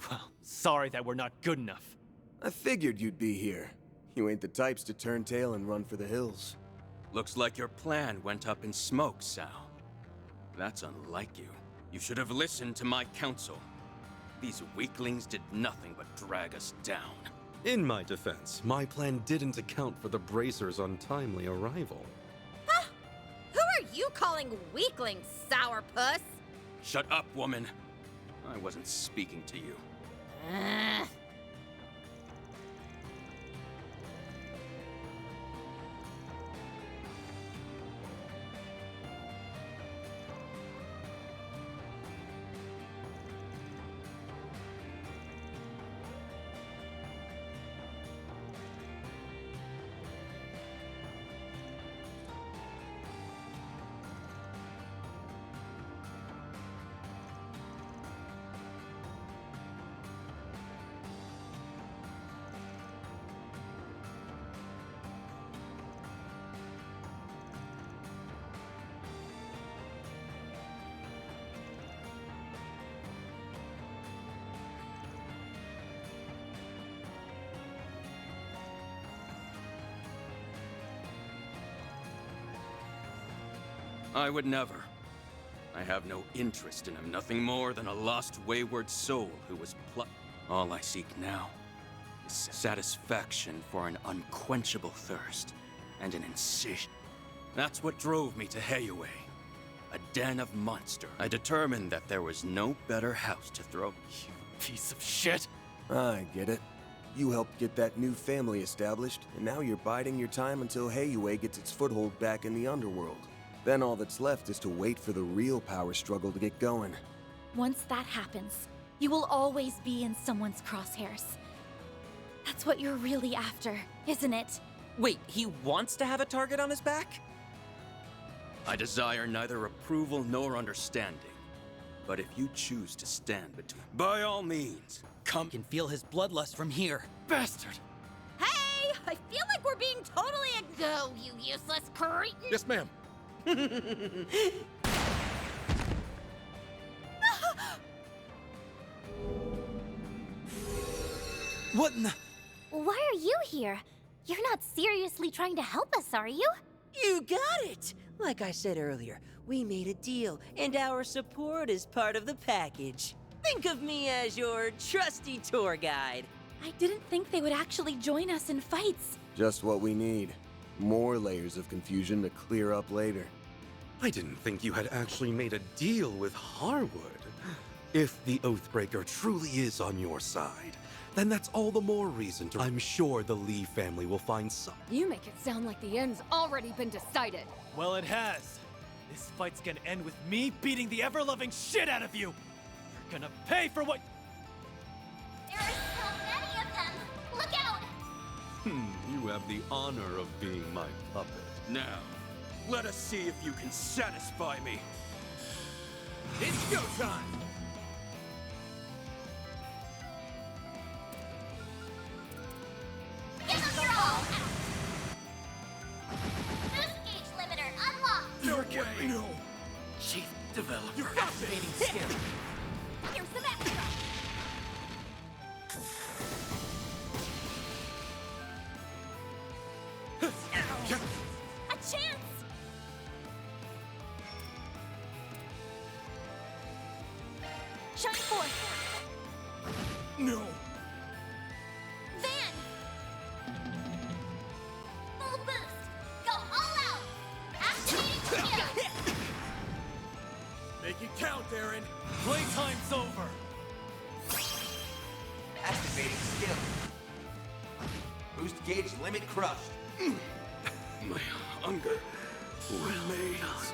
Well, sorry that we're not good enough. I figured you'd be here. You ain't the types to turn tail and run for the hills. Looks like your plan went up in smoke, Sal. That's unlike you. You should have listened to my counsel. These weaklings did nothing but drag us down. In my defense, my plan didn't account for the Bracer's untimely arrival. Who are you calling weaklings, sourpuss? Shut up, woman. I wasn't speaking to you. I would never. I have no interest in him, nothing more than a lost, wayward soul who was All I seek now is satisfaction for an unquenchable thirst and an incision. That's what drove me to Heiue, a den of monsters. I determined that there was no better house to throw. You piece of shit! I get it. You helped get that new family established, and now you're biding your time until Heiue gets its foothold back in the underworld. Then all that's left is to wait for the real power struggle to get going. Once that happens, you will always be in someone's crosshairs. That's what you're really after, isn't it? Wait, he wants to have a target on his back? I desire neither approval nor understanding. But if you choose to stand between, by all means, come. I can feel his bloodlust from here. Bastard! Hey! I feel like we're being totally go, you useless cretin! Yes, ma'am. What in the... Why are you here? You're not seriously trying to help us, are you? You got it! Like I said earlier, we made a deal, and our support is part of the package. Think of me as your trusty tour guide. I didn't think they would actually join us in fights. Just what we need. More layers of confusion to clear up later. I didn't think you had actually made a deal with Harwood. If the Oathbreaker truly is on your side, then that's all the more reason to... I'm sure the Lee family will find some... You make it sound like the end's already been decided. Well, it has. This fight's gonna end with me beating the ever-loving shit out of you. You're gonna pay for what... There are so many of them! Look out! You have the honor of being my puppet. Now, let us see if you can satisfy me. It's go time! Give them your all! Boost gauge limiter unlocked! No way! No! Chief Developer activating skill. Here's some extra! A chance! Shine forth! No! Van! Full boost! Go all out! Activating skill! Make it count, Aaron! Playtime's over. Activating skill. Boost gauge limit crushed. My hunger remains.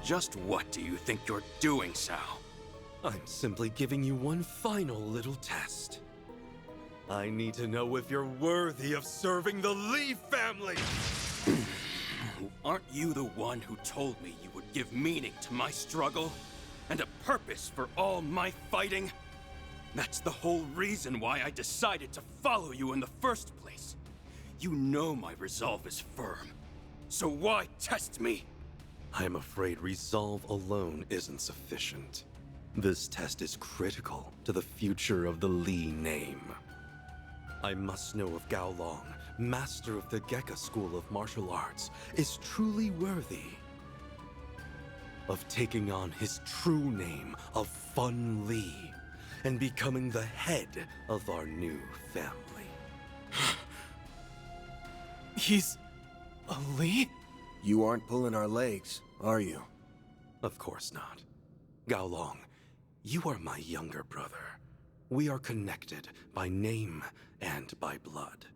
Just what do you think you're doing, Sal? I'm simply giving you one final little test. I need to know if you're worthy of serving the Lee family! Aren't you the one who told me you would give meaning to my struggle? And a purpose for all my fighting? That's the whole reason why I decided to follow you in the first place. You know my resolve is firm. So why test me? I'm afraid resolve alone isn't sufficient. This test is critical to the future of the Lee name. I must know if Gao Long, master of the Gekka School of Martial Arts, is truly worthy of taking on his true name of Fun Lee and becoming the head of our new family. He's a Lee? You aren't pulling our legs, are you? Of course not. Gao Long, you are my younger brother. We are connected by name and by blood.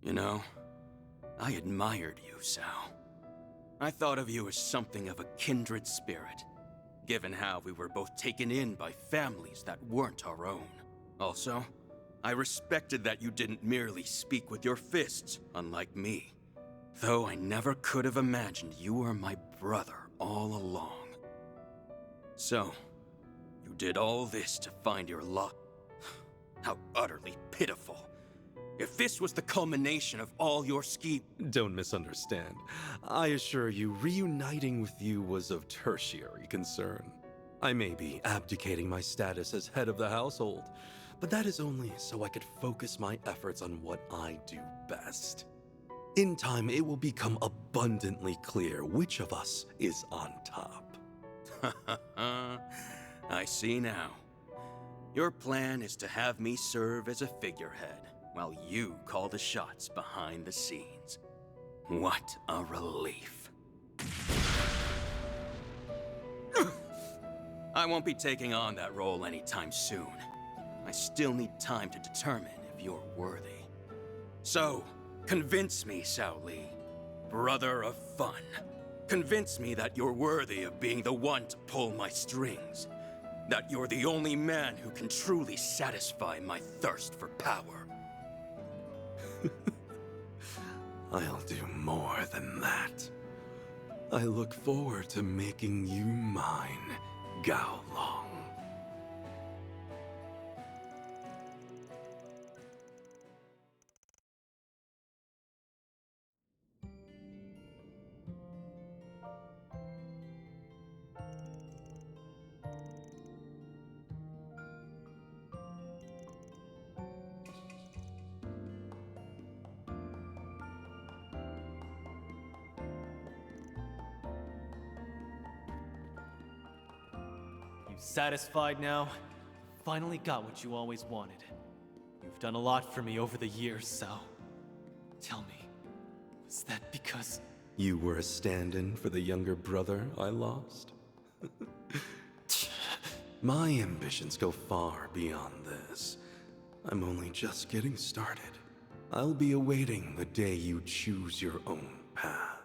You know, I admired you, Sao. I thought of you as something of a kindred spirit, given how we were both taken in by families that weren't our own. Also, I respected that you didn't merely speak with your fists, unlike me. Though I never could have imagined you were my brother all along. So, you did all this to find your lot. How utterly pitiful. If this was the culmination of all your scheme— Don't misunderstand. I assure you, reuniting with you was of tertiary concern. I may be abdicating my status as head of the household, but that is only so I could focus my efforts on what I do best. In time, it will become abundantly clear which of us is on top. I see now. Your plan is to have me serve as a figurehead, while you call the shots behind the scenes. What a relief. I won't be taking on that role anytime soon. I still need time to determine if you're worthy. So, convince me, Sao Li, brother of fun. Convince me that you're worthy of being the one to pull my strings. That you're the only man who can truly satisfy my thirst for power. I'll do more than that. I look forward to making you mine, Gao Long. Satisfied now? Finally got what you always wanted. You've done a lot for me over the years, Sao. Tell me, was that because— You were a stand-in for the younger brother I lost? My ambitions go far beyond this. I'm only just getting started. I'll be awaiting the day you choose your own path.